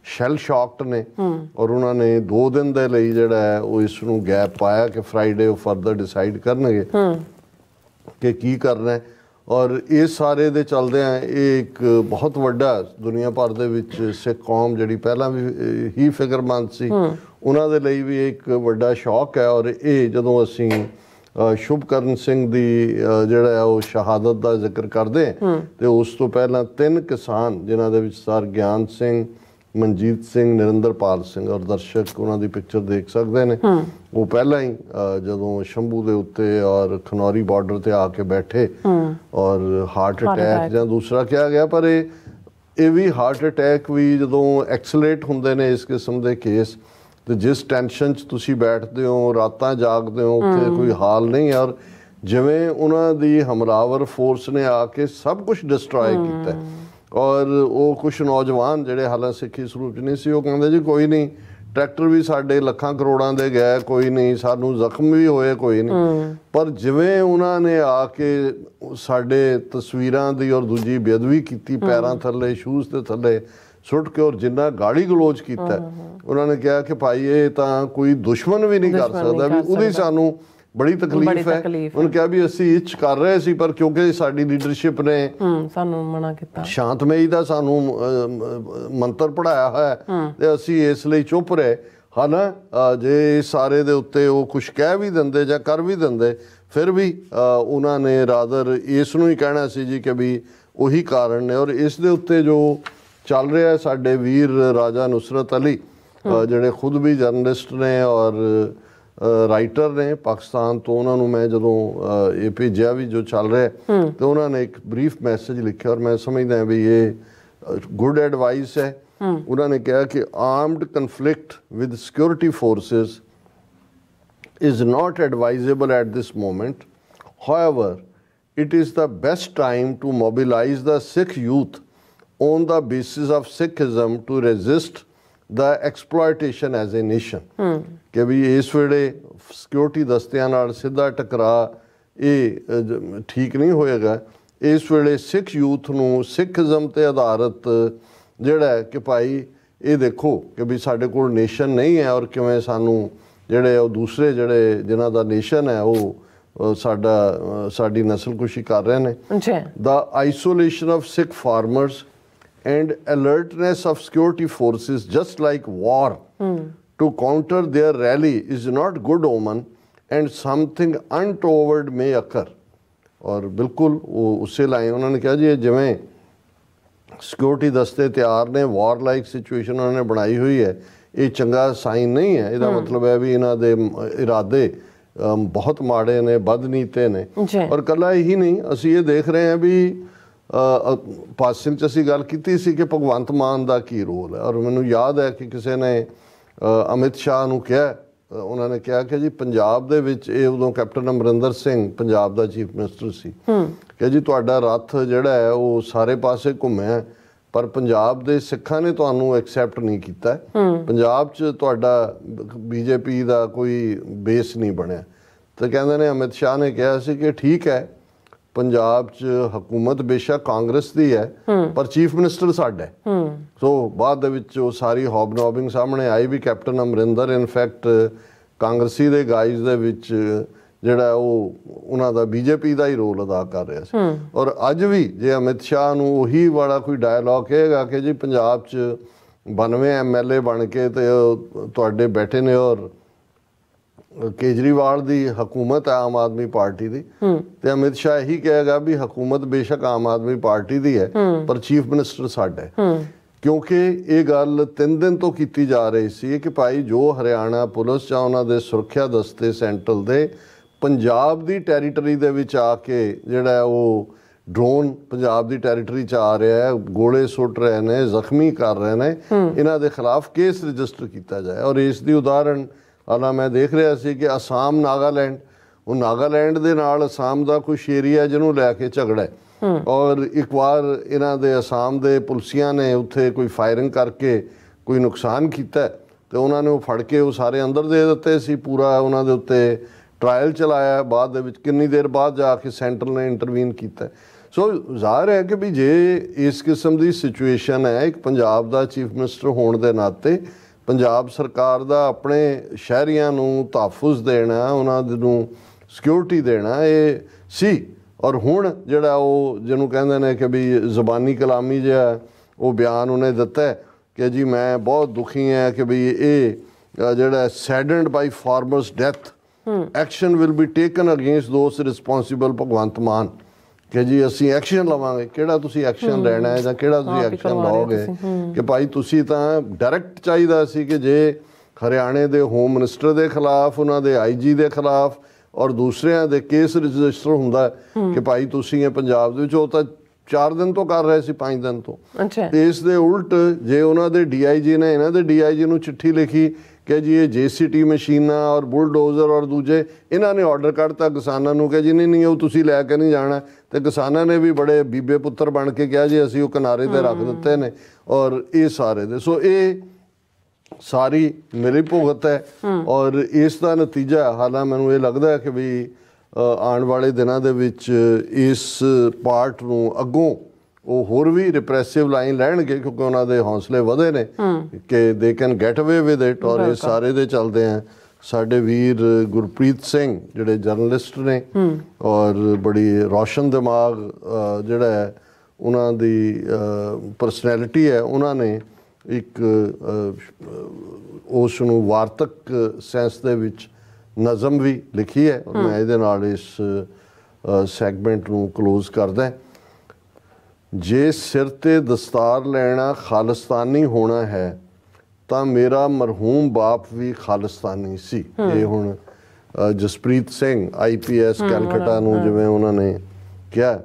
ਸ਼ੈਲ ਸ਼ੌਕਡ ਨੇ। ਔਰ ਉਹਨਾਂ ਨੇ 2 ਦਿਨ ਦੇ ਲਈ ਜਿਹੜਾ ਹੈ ਉਹ ਇਸ ਨੂੰ ਗੈਪ ਪਾਇਆ ਕਿ ਫਰਾਈਡੇ ਉਹ ਫਰਦਰ ਡਿਸਾਈਡ ਕਰਨਗੇ ਕਿ ਕੀ ਕਰਨਾ ਹੈ। ਔਰ ਇਸ ਸਾਰੇ ਦੇ ਚੱਲਦਿਆਂ ਇਹ ਇੱਕ ਬਹੁਤ ਵੱਡਾ ਦੁਨੀਆ ਭਰ ਦੇ ਵਿੱਚ ਸਿੱਖ ਕੌਮ ਜਿਹੜੀ ਪਹਿਲਾਂ ਵੀ ਹੀ ਫਿਕਰਮੰਦ ਸੀ, ਉਹਨਾਂ ਦੇ ਲਈ ਵੀ ਇੱਕ ਵੱਡਾ ਸ਼ੌਕ ਹੈ। ਔਰ ਇਹ ਜਦੋਂ ਅਸੀਂ ਸ਼ੁਭਕਰਨ ਸਿੰਘ ਦੀ ਜਿਹੜਾ ਹੈ ਉਹ ਸ਼ਹਾਦਤ ਦਾ ਜ਼ਿਕਰ ਕਰਦੇ ਤੇ ਉਸ ਤੋਂ ਪਹਿਲਾਂ 3 ਕਿਸਾਨ ਜਿਨ੍ਹਾਂ ਦੇ ਵਿੱਚ ਸਰ ਗਿਆਨ ਸਿੰਘ, ਮਨਜੀਤ ਸਿੰਘ, ਨਰਿੰਦਰਪਾਲ ਸਿੰਘ, ਔਰ ਦਰਸ਼ਕ ਉਹਨਾਂ ਦੀ ਪਿਕਚਰ ਦੇਖ ਸਕਦੇ ਨੇ, ਉਹ ਪਹਿਲਾਂ ਹੀ ਜਦੋਂ ਸ਼ੰਭੂ ਦੇ ਉੱਤੇ ਔਰ ਖਨੌਰੀ ਬਾਰਡਰ ਤੇ ਆ ਕੇ ਬੈਠੇ ਔਰ ਹਾਰਟ ਅਟੈਕ ਜਾਂ ਦੂਸਰਾ ਕਿਹਾ ਗਿਆ, ਪਰ ਇਹ ਵੀ ਹਾਰਟ ਅਟੈਕ ਵੀ ਜਦੋਂ ਐਕਸਲੇਟ ਹੁੰਦੇ ਨੇ ਇਸ ਕਿਸਮ ਦੇ ਕੇਸ, ਤੇ ਜਿਸ ਟੈਨਸ਼ਨ 'ਚ ਤੁਸੀਂ ਬੈਠਦੇ ਹੋ, ਰਾਤਾਂ ਜਾਗਦੇ ਹੋ, ਉੱਥੇ ਕੋਈ ਹਾਲ ਨਹੀਂ। ਔਰ ਜਿਵੇਂ ਉਹਨਾਂ ਦੀ ਹਮਲਾਵਰ ਫੋਰਸ ਨੇ ਆ ਕੇ ਸਭ ਕੁਝ ਡਿਸਟਰੋਏ ਕੀਤਾ। ਔਰ ਉਹ ਕੁਛ ਨੌਜਵਾਨ ਜਿਹੜੇ ਹਾਲਾਂ ਸਿੱਖੀ ਸਰੂਪ 'ਚ ਨਹੀਂ ਸੀ, ਉਹ ਕਹਿੰਦੇ ਜੀ ਕੋਈ ਨਹੀਂ, ਟਰੈਕਟਰ ਵੀ ਸਾਡੇ ਲੱਖਾਂ ਕਰੋੜਾਂ ਦੇ ਗਏ, ਕੋਈ ਨਹੀਂ, ਸਾਨੂੰ ਜ਼ਖਮ ਵੀ ਹੋਏ, ਕੋਈ ਨਹੀਂ। ਪਰ ਜਿਵੇਂ ਉਹਨਾਂ ਨੇ ਆ ਕੇ ਸਾਡੇ ਤਸਵੀਰਾਂ ਦੀ ਔਰ ਦੂਜੀ ਬੇਅਦਬੀ ਕੀਤੀ, ਪੈਰਾਂ ਥੱਲੇ, ਸ਼ੂਜ਼ ਦੇ ਥੱਲੇ ਸੁੱਟ ਕੇ, ਔਰ ਜਿੰਨਾ ਗਾਲੀ ਗਲੋਚ ਕੀਤਾ, ਉਹਨਾਂ ਨੇ ਕਿਹਾ ਕਿ ਭਾਈ ਇਹ ਤਾਂ ਕੋਈ ਦੁਸ਼ਮਣ ਵੀ ਨਹੀਂ ਕਰ ਸਕਦਾ, ਵੀ ਉਹਦੀ ਸਾਨੂੰ ਬੜੀ ਤਕਲੀਫ ਹੈ। ਉਹਨੇ ਕਿਹਾ ਵੀ ਅਸੀਂ ਇੱਛ ਕਰ ਰਹੇ ਸੀ, ਪਰ ਕਿਉਂਕਿ ਸਾਡੀ ਲੀਡਰਸ਼ਿਪ ਨੇ ਸਾਨੂੰ ਮਨਾ ਕੀਤਾ, ਸ਼ਾਂਤਮਈ ਦਾ ਸਾਨੂੰ ਮੰਤਰ ਪੜਾਇਆ ਹੋਇਆ, ਤੇ ਅਸੀਂ ਇਸ ਲਈ ਚੁੱਪ ਰਹੇ। ਹਾਲਾਂ ਜੇ ਇਸ ਸਾਰੇ ਦੇ ਉੱਤੇ ਉਹ ਕੁਛ ਕਹਿ ਵੀ ਦਿੰਦੇ ਜਾਂ ਕਰ ਵੀ ਦਿੰਦੇ, ਫਿਰ ਵੀ ਉਹਨਾਂ ਨੇ ਰਾਦਰ ਇਸ ਨੂੰ ਹੀ ਕਹਿਣਾ ਸੀ ਜੀ ਕਿ ਵੀ ਉਹੀ ਕਾਰਨ ਨੇ। ਔਰ ਇਸ ਦੇ ਉੱਤੇ ਜੋ ਚੱਲ ਰਿਹਾ ਸਾਡੇ ਵੀਰ ਰਾਜਾ ਨੁਸਰਤ ਅਲੀ, ਜਿਹੜੇ ਖੁਦ ਵੀ ਜਰਨਲਿਸਟ ਨੇ ਔਰ ਰਾਈਟਰ ਨੇ ਪਾਕਿਸਤਾਨ ਤੋਂ, ਉਹਨਾਂ ਨੂੰ ਮੈਂ ਜਦੋਂ ਇਹ ਭੇਜਿਆ ਵੀ ਜੋ ਚੱਲ ਰਿਹਾ, ਤੇ ਉਹਨਾਂ ਨੇ ਇੱਕ ਬਰੀਫ ਮੈਸੇਜ ਲਿਖਿਆ, ਔਰ ਮੈਂ ਸਮਝਦਾ ਵੀ ਇਹ ਗੁੱਡ ਐਡਵਾਈਸ ਹੈ। ਉਹਨਾਂ ਨੇ ਕਿਹਾ ਕਿ armed conflict with security forces is not advisable at this moment. However, it is the best time to mobilize the Sikh youth on the basis of Sikhism to resist the exploitation as a nation. ਕਿ ਵੀ ਇਸ ਵੇਲੇ security ਦਸਤਿਆਂ ਨਾਲ ਸਿੱਧਾ ਟਕਰਾ ਇਹ ਠੀਕ ਨਹੀਂ ਹੋਏਗਾ। ਇਸ ਵੇਲੇ ਸਿੱਖ ਯੂਥ ਨੂੰ ਸਿੱਖਿਜ਼ਮ ਤੇ ਆਧਾਰਿਤ ਜਿਹੜਾ ਕਿ ਭਾਈ ਇਹ ਦੇਖੋ ਕਿ ਵੀ ਸਾਡੇ ਕੋਲ ਨੇਸ਼ਨ ਨਹੀਂ ਹੈ, ਔਰ ਕਿਵੇਂ ਸਾਨੂੰ ਜਿਹੜੇ ਉਹ ਦੂਸਰੇ ਜਿਹੜੇ ਜਿਨ੍ਹਾਂ ਦਾ ਨੇਸ਼ਨ ਹੈ ਉਹ ਸਾਡੀ ਨਸਲਕੁਸ਼ੀ ਕਰ ਰਹੇ ਨੇ। The isolation of Sikh farmers and alertness of security forces, just like war, to counter their rally is not good omen and something untoward may occur. ਔਰ ਬਿਲਕੁਲ ਉਹ ਉਸੇ ਲਾਈਨ ਉਹਨਾਂ ਨੇ ਕਿਹਾ ਜੀ ਜਿਵੇਂ ਸਿਕਿਉਰਿਟੀ ਦਸਤੇ ਤਿਆਰ ਨੇ, ਵਾਰ ਲਾਈਕ ਸਿਚੁਏਸ਼ਨ ਉਹਨਾਂ ਨੇ ਬਣਾਈ ਹੋਈ ਹੈ, ਇਹ ਚੰਗਾ ਸਾਈਨ ਨਹੀਂ ਹੈ। ਇਹਦਾ ਮਤਲਬ ਹੈ ਵੀ ਇਹਨਾਂ ਦੇ ਇਰਾਦੇ ਬਹੁਤ ਮਾੜੇ ਨੇ, ਬਦਨੀਤੇ ਨੇ। ਔਰ ਇਕੱਲਾ ਇਹੀ ਨਹੀਂ, ਅਸੀਂ ਇਹ ਦੇਖ ਰਹੇ ਹਾਂ ਵੀ ਪਾਸਿੰਗ 'ਚ ਅਸੀਂ ਗੱਲ ਕੀਤੀ ਸੀ ਕਿ ਭਗਵੰਤ ਮਾਨ ਦਾ ਕੀ ਰੋਲ ਹੈ। ਔਰ ਮੈਨੂੰ ਯਾਦ ਹੈ ਕਿ ਕਿਸੇ ਨੇ ਅਮਿਤ ਸ਼ਾਹ ਨੂੰ ਕਿਹਾ, ਉਹਨਾਂ ਨੇ ਕਿਹਾ ਕਿ ਜੀ ਪੰਜਾਬ ਦੇ ਵਿੱਚ, ਇਹ ਉਦੋਂ ਕੈਪਟਨ ਅਮਰਿੰਦਰ ਸਿੰਘ ਪੰਜਾਬ ਦਾ ਚੀਫ ਮਿਨਿਸਟਰ ਸੀ, ਕਿ ਜੀ ਤੁਹਾਡਾ ਰੱਥ ਜਿਹੜਾ ਹੈ ਉਹ ਸਾਰੇ ਪਾਸੇ ਘੁੰਮਿਆ, ਪਰ ਪੰਜਾਬ ਦੇ ਸਿੱਖਾਂ ਨੇ ਤੁਹਾਨੂੰ ਐਕਸੈਪਟ ਨਹੀਂ ਕੀਤਾ। ਪੰਜਾਬ 'ਚ ਤੁਹਾਡਾ ਬੀਜੇਪੀ ਦਾ ਕੋਈ ਬੇਸ ਨਹੀਂ ਬਣਿਆ। ਤੇ ਕਹਿੰਦੇ ਨੇ ਅਮਿਤ ਸ਼ਾਹ ਨੇ ਕਿਹਾ ਸੀ ਕਿ ਠੀਕ ਹੈ, ਪੰਜਾਬ 'ਚ ਹਕੂਮਤ ਬੇਸ਼ੱਕ ਕਾਂਗਰਸ ਦੀ ਹੈ, ਪਰ ਚੀਫ ਮਿਨਿਸਟਰ ਸਾਡਾ ਹੈ। ਸੋ ਬਾਅਦ ਦੇ ਵਿੱਚ ਉਹ ਸਾਰੀ ਹੌਬਨੌਬਿੰਗ ਸਾਹਮਣੇ ਆਈ ਵੀ ਕੈਪਟਨ ਅਮਰਿੰਦਰ ਇਨਫੈਕਟ ਕਾਂਗਰਸੀ ਦੇ ਗਾਈਜ਼ ਦੇ ਵਿੱਚ ਜਿਹੜਾ ਉਹ ਉਹਨਾਂ ਦਾ ਬੀਜੇਪੀ ਦਾ ਹੀ ਰੋਲ ਅਦਾ ਕਰ ਰਿਹਾ ਸੀ। ਔਰ ਅੱਜ ਵੀ ਜੇ ਅਮਿਤ ਸ਼ਾਹ ਨੂੰ ਉਹੀ ਵਾਲਾ ਕੋਈ ਡਾਇਲੌਗ ਕਹੇਗਾ ਕਿ ਜੀ ਪੰਜਾਬ 'ਚ 92 MLA ਬਣ ਕੇ ਤੇ ਤੁਹਾਡੇ ਬੈਠੇ ਨੇ ਔਰ ਕੇਜਰੀਵਾਲ ਦੀ ਹਕੂਮਤ ਹੈ ਆਮ ਆਦਮੀ ਪਾਰਟੀ ਦੀ, ਤੇ ਅਮਿਤ ਸ਼ਾਹ ਇਹੀ ਕਹੇਗਾ ਵੀ ਹਕੂਮਤ ਬੇਸ਼ੱਕ ਆਮ ਆਦਮੀ ਪਾਰਟੀ ਦੀ ਹੈ ਪਰ ਚੀਫ ਮਿਨਿਸਟਰ ਸਾਡਾ ਹੈ। ਕਿਉਂਕਿ ਇਹ ਗੱਲ 3 ਦਿਨ ਤੋਂ ਕੀਤੀ ਜਾ ਰਹੀ ਸੀ ਕਿ ਭਾਈ ਜੋ ਹਰਿਆਣਾ ਪੁਲਿਸ ਜਾਂ ਉਹਨਾਂ ਦੇ ਸੁਰੱਖਿਆ ਦਸਤੇ ਸੈਂਟਰਲ ਦੇ ਪੰਜਾਬ ਦੀ ਟੈਰੀਟਰੀ ਦੇ ਵਿੱਚ ਆ ਕੇ ਜਿਹੜਾ ਉਹ ਡਰੋਨ ਪੰਜਾਬ ਦੀ ਟੈਰੀਟਰੀ 'ਚ ਆ ਰਿਹਾ ਹੈ, ਗੋਲੇ ਸੁੱਟ ਰਹੇ ਨੇ, ਜ਼ਖਮੀ ਕਰ ਰਹੇ ਨੇ, ਇਹਨਾਂ ਦੇ ਖਿਲਾਫ ਕੇਸ ਰਜਿਸਟਰ ਕੀਤਾ ਜਾਏ। ਔਰ ਇਸ ਦੀ ਉਦਾਹਰਣ ਹਾਲਾਂ ਮੈਂ ਦੇਖ ਰਿਹਾ ਸੀ ਕਿ ਅਸਾਮ ਨਾਗਾਲੈਂਡ, ਉਹ ਨਾਗਾਲੈਂਡ ਦੇ ਨਾਲ ਅਸਾਮ ਦਾ ਕੁਛ ਏਰੀਆ ਜਿਹਨੂੰ ਲੈ ਕੇ ਝਗੜਾ ਹੈ, ਔਰ ਇੱਕ ਵਾਰ ਇਹਨਾਂ ਦੇ ਅਸਾਮ ਦੇ ਪੁਲਿਸੀਆਂ ਨੇ ਉੱਥੇ ਕੋਈ ਫਾਇਰਿੰਗ ਕਰਕੇ ਕੋਈ ਨੁਕਸਾਨ ਕੀਤਾ ਤੇ ਉਹਨਾਂ ਨੇ ਉਹ ਫੜ ਕੇ ਉਹ ਸਾਰੇ ਅੰਦਰ ਦੇ ਦਿੱਤੇ ਸੀ। ਪੂਰਾ ਉਹਨਾਂ ਦੇ ਉੱਤੇ ਟਰਾਇਲ ਚਲਾਇਆ, ਬਾਅਦ ਦੇ ਵਿੱਚ ਕਿੰਨੀ ਦੇਰ ਬਾਅਦ ਜਾ ਕੇ ਸੈਂਟਰ ਨੇ ਇੰਟਰਵੀਨ ਕੀਤਾ। ਸੋ ਜ਼ਾਹਿਰ ਹੈ ਕਿ ਵੀ ਜੇ ਇਸ ਕਿਸਮ ਦੀ ਸਿਚੁਏਸ਼ਨ ਹੈ, ਇੱਕ ਪੰਜਾਬ ਦਾ ਚੀਫ ਮਿਨਿਸਟਰ ਹੋਣ ਦੇ ਨਾਤੇ ਪੰਜਾਬ ਸਰਕਾਰ ਦਾ ਆਪਣੇ ਸ਼ਹਿਰੀਆਂ ਨੂੰ ਤਹਫੁਜ਼ ਦੇਣਾ, ਉਹਨਾਂ ਨੂੰ ਸਿਕਿਉਰਿਟੀ ਦੇਣਾ ਇਹ ਸੀ। ਔਰ ਹੁਣ ਜਿਹੜਾ ਉਹ ਜਿਹਨੂੰ ਕਹਿੰਦੇ ਨੇ ਕਿ ਵੀ ਜ਼ੁਬਾਨੀ ਕਲਾਮੀ ਜਿਹਾ ਉਹ ਬਿਆਨ ਉਹਨੇ ਦਿੱਤਾ ਕਿ ਜੀ ਮੈਂ ਬਹੁਤ ਦੁਖੀ ਹਾਂ ਕਿ ਵੀ ਇਹ ਜਿਹੜਾ saddened by farmers death action will be taken against those responsible Bhagwant Mann, ਕਿ ਜੀ ਅਸੀਂ ਐਕਸ਼ਨ ਲਵਾਂਗੇ। ਕਿਹੜਾ ਤੁਸੀਂ ਐਕਸ਼ਨ ਲੈਣਾ ਹੈ ਜਾਂ ਕਿਹੜਾ ਤੁਸੀਂ ਐਕਸ਼ਨ ਲਓਗੇ? ਕਿ ਭਾਈ ਤੁਸੀਂ ਤਾਂ ਡਾਇਰੈਕਟ ਚਾਹੀਦਾ ਸੀ ਕਿ ਜੇ ਹਰਿਆਣੇ ਦੇ ਹੋਮ ਮਿਨਿਸਟਰ ਦੇ ਖਿਲਾਫ, ਉਹਨਾਂ ਦੇ IG ਦੇ ਖਿਲਾਫ ਔਰ ਦੂਸਰਿਆਂ ਦੇ ਕੇਸ ਰਜਿਸਟਰ ਹੁੰਦਾ ਕਿ ਭਾਈ ਤੁਸੀਂ ਇਹ ਪੰਜਾਬ ਦੇ ਵਿੱਚ, ਉਹ ਤਾਂ 4 ਦਿਨ ਤੋਂ ਕਰ ਰਹੇ ਸੀ, 5 ਦਿਨ ਤੋਂ। ਇਸ ਦੇ ਉਲਟ ਜੇ ਉਹਨਾਂ ਦੇ DIG ਨੇ ਇਹਨਾਂ ਦੇ DIG ਨੂੰ ਚਿੱਠੀ ਲਿਖੀ ਕਿ ਜੀ ਇਹ JCT ਮਸ਼ੀਨਾਂ ਔਰ ਬੁਲਡੋਜ਼ਰ ਔਰ ਦੂਜੇ ਇਹਨਾਂ ਨੇ ਆਰਡਰ ਕੱਢਤਾ ਕਿਸਾਨਾਂ ਨੂੰ ਕਿ ਜੀ ਨਹੀਂ ਉਹ ਤੁਸੀਂ ਲੈ ਕੇ ਨਹੀਂ ਜਾਣਾ, ਤੇ ਕਿਸਾਨਾਂ ਨੇ ਵੀ ਬੜੇ ਬੀਬੇ ਪੁੱਤਰ ਬਣ ਕੇ ਕਿਹਾ ਜੀ ਅਸੀਂ ਉਹ ਕਿਨਾਰੇ ਤੇ ਰੱਖ ਦਿੱਤੇ ਨੇ। ਔਰ ਇਹ ਸਾਰੇ ਦੇ ਸੋ ਇਹ ਸਾਰੀ ਮਿਲੀ ਭੁਗਤ ਹੈ ਔਰ ਇਸ ਦਾ ਨਤੀਜਾ ਹਾਲਾਂ ਮੈਨੂੰ ਇਹ ਲੱਗਦਾ ਕਿ ਵੀ ਆਉਣ ਵਾਲੇ ਦਿਨਾਂ ਦੇ ਵਿੱਚ ਇਸ ਪਾਰਟ ਨੂੰ ਅੱਗੋਂ ਉਹ ਹੋਰ ਵੀ ਰਿਪਰੈਸਿਵ ਲਾਈਨ ਲੈਣਗੇ, ਕਿਉਂਕਿ ਉਹਨਾਂ ਦੇ ਹੌਸਲੇ ਵਧੇ ਨੇ ਕਿ ਦੇ ਕੈਨ ਗੈਟ ਅਵੇ ਵਿਦ ਇਟ। ਔਰ ਇਹ ਸਾਰੇ ਦੇ ਚੱਲਦੇ ਆ ਸਾਡੇ ਵੀਰ ਗੁਰਪ੍ਰੀਤ ਸਿੰਘ ਜਿਹੜੇ ਜਰਨਲਿਸਟ ਨੇ ਔਰ ਬੜੀ ਰੌਸ਼ਨ ਦਿਮਾਗ ਜਿਹੜਾ ਹੈ ਉਹਨਾਂ ਦੀ ਪਰਸਨੈਲਿਟੀ ਹੈ, ਉਹਨਾਂ ਨੇ ਇੱਕ ਉਸ ਨੂੰ ਵਾਰਤਕ ਸੈਂਸ ਦੇ ਵਿੱਚ ਨਜ਼ਮ ਵੀ ਲਿਖੀ ਹੈ। ਔਰ ਮੈਂ ਇਹਦੇ ਨਾਲ ਇਸ ਸੈਗਮੈਂਟ ਨੂੰ ਕਲੋਜ਼ ਕਰਦਾ। ਜੇ ਸਿਰ ਤੇ ਦਸਤਾਰ ਲੈਣਾ ਖਾਲਿਸਤਾਨੀ ਹੋਣਾ ਹੈ ਤਾਂ ਮੇਰਾ ਮਰਹੂਮ ਬਾਪ ਵੀ ਖਾਲਿਸਤਾਨੀ ਸੀ। ਇਹ ਹੁਣ ਜਸਪ੍ਰੀਤ ਸਿੰਘ IPS ਕੈਲਕਟਾ ਨੂੰ ਜਿਵੇਂ ਉਹਨਾਂ ਨੇ ਕਿਹਾ,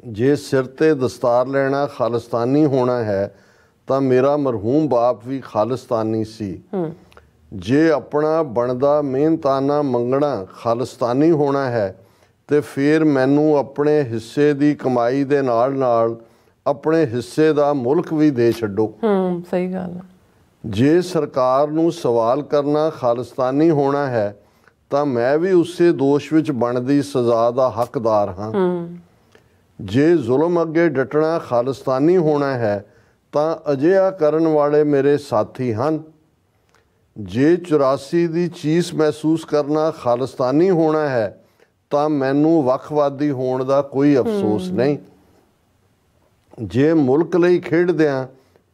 ਜੇ ਸਿਰ ਤੇ ਦਸਤਾਰ ਲੈਣਾ ਖਾਲਿਸਤਾਨੀ ਹੋਣਾ ਹੈ ਤਾਂ ਮੇਰਾ ਮਰਹੂਮ ਬਾਪ ਵੀ ਖਾਲਿਸਤਾਨੀ ਸੀ। ਜੇ ਆਪਣਾ ਬਣਦਾ ਮਿਹਨਤਾਨਾ ਮੰਗਣਾ ਖਾਲਿਸਤਾਨੀ ਹੋਣਾ ਹੈ ਤੇ ਫਿਰ ਮੈਨੂੰ ਆਪਣੇ ਹਿੱਸੇ ਦੀ ਕਮਾਈ ਦੇ ਨਾਲ ਨਾਲ ਆਪਣੇ ਹਿੱਸੇ ਦਾ ਮੁਲਕ ਵੀ ਦੇ ਛੱਡੋ। ਸਹੀ ਗੱਲ ਹੈ। ਜੇ ਸਰਕਾਰ ਨੂੰ ਸਵਾਲ ਕਰਨਾ ਖਾਲਿਸਤਾਨੀ ਹੋਣਾ ਹੈ ਤਾਂ ਮੈਂ ਵੀ ਉਸੇ ਦੋਸ਼ ਵਿੱਚ ਬਣਦੀ ਸਜ਼ਾ ਦਾ ਹੱਕਦਾਰ ਹਾਂ। ਜੇ ਜ਼ੁਲਮ ਅੱਗੇ ਡਟਣਾ ਖਾਲਿਸਤਾਨੀ ਹੋਣਾ ਹੈ ਤਾਂ ਅਜਿਹਾ ਕਰਨ ਵਾਲੇ ਮੇਰੇ ਸਾਥੀ ਹਨ। ਜੇ 84 ਦੀ ਚੀਸ ਮਹਿਸੂਸ ਕਰਨਾ ਖਾਲਿਸਤਾਨੀ ਹੋਣਾ ਹੈ ਤਾਂ ਮੈਨੂੰ ਵੱਖਵਾਦੀ ਹੋਣ ਦਾ ਕੋਈ ਅਫਸੋਸ ਨਹੀਂ। ਜੇ ਮੁਲਕ ਲਈ ਖੇਡਦਿਆਂ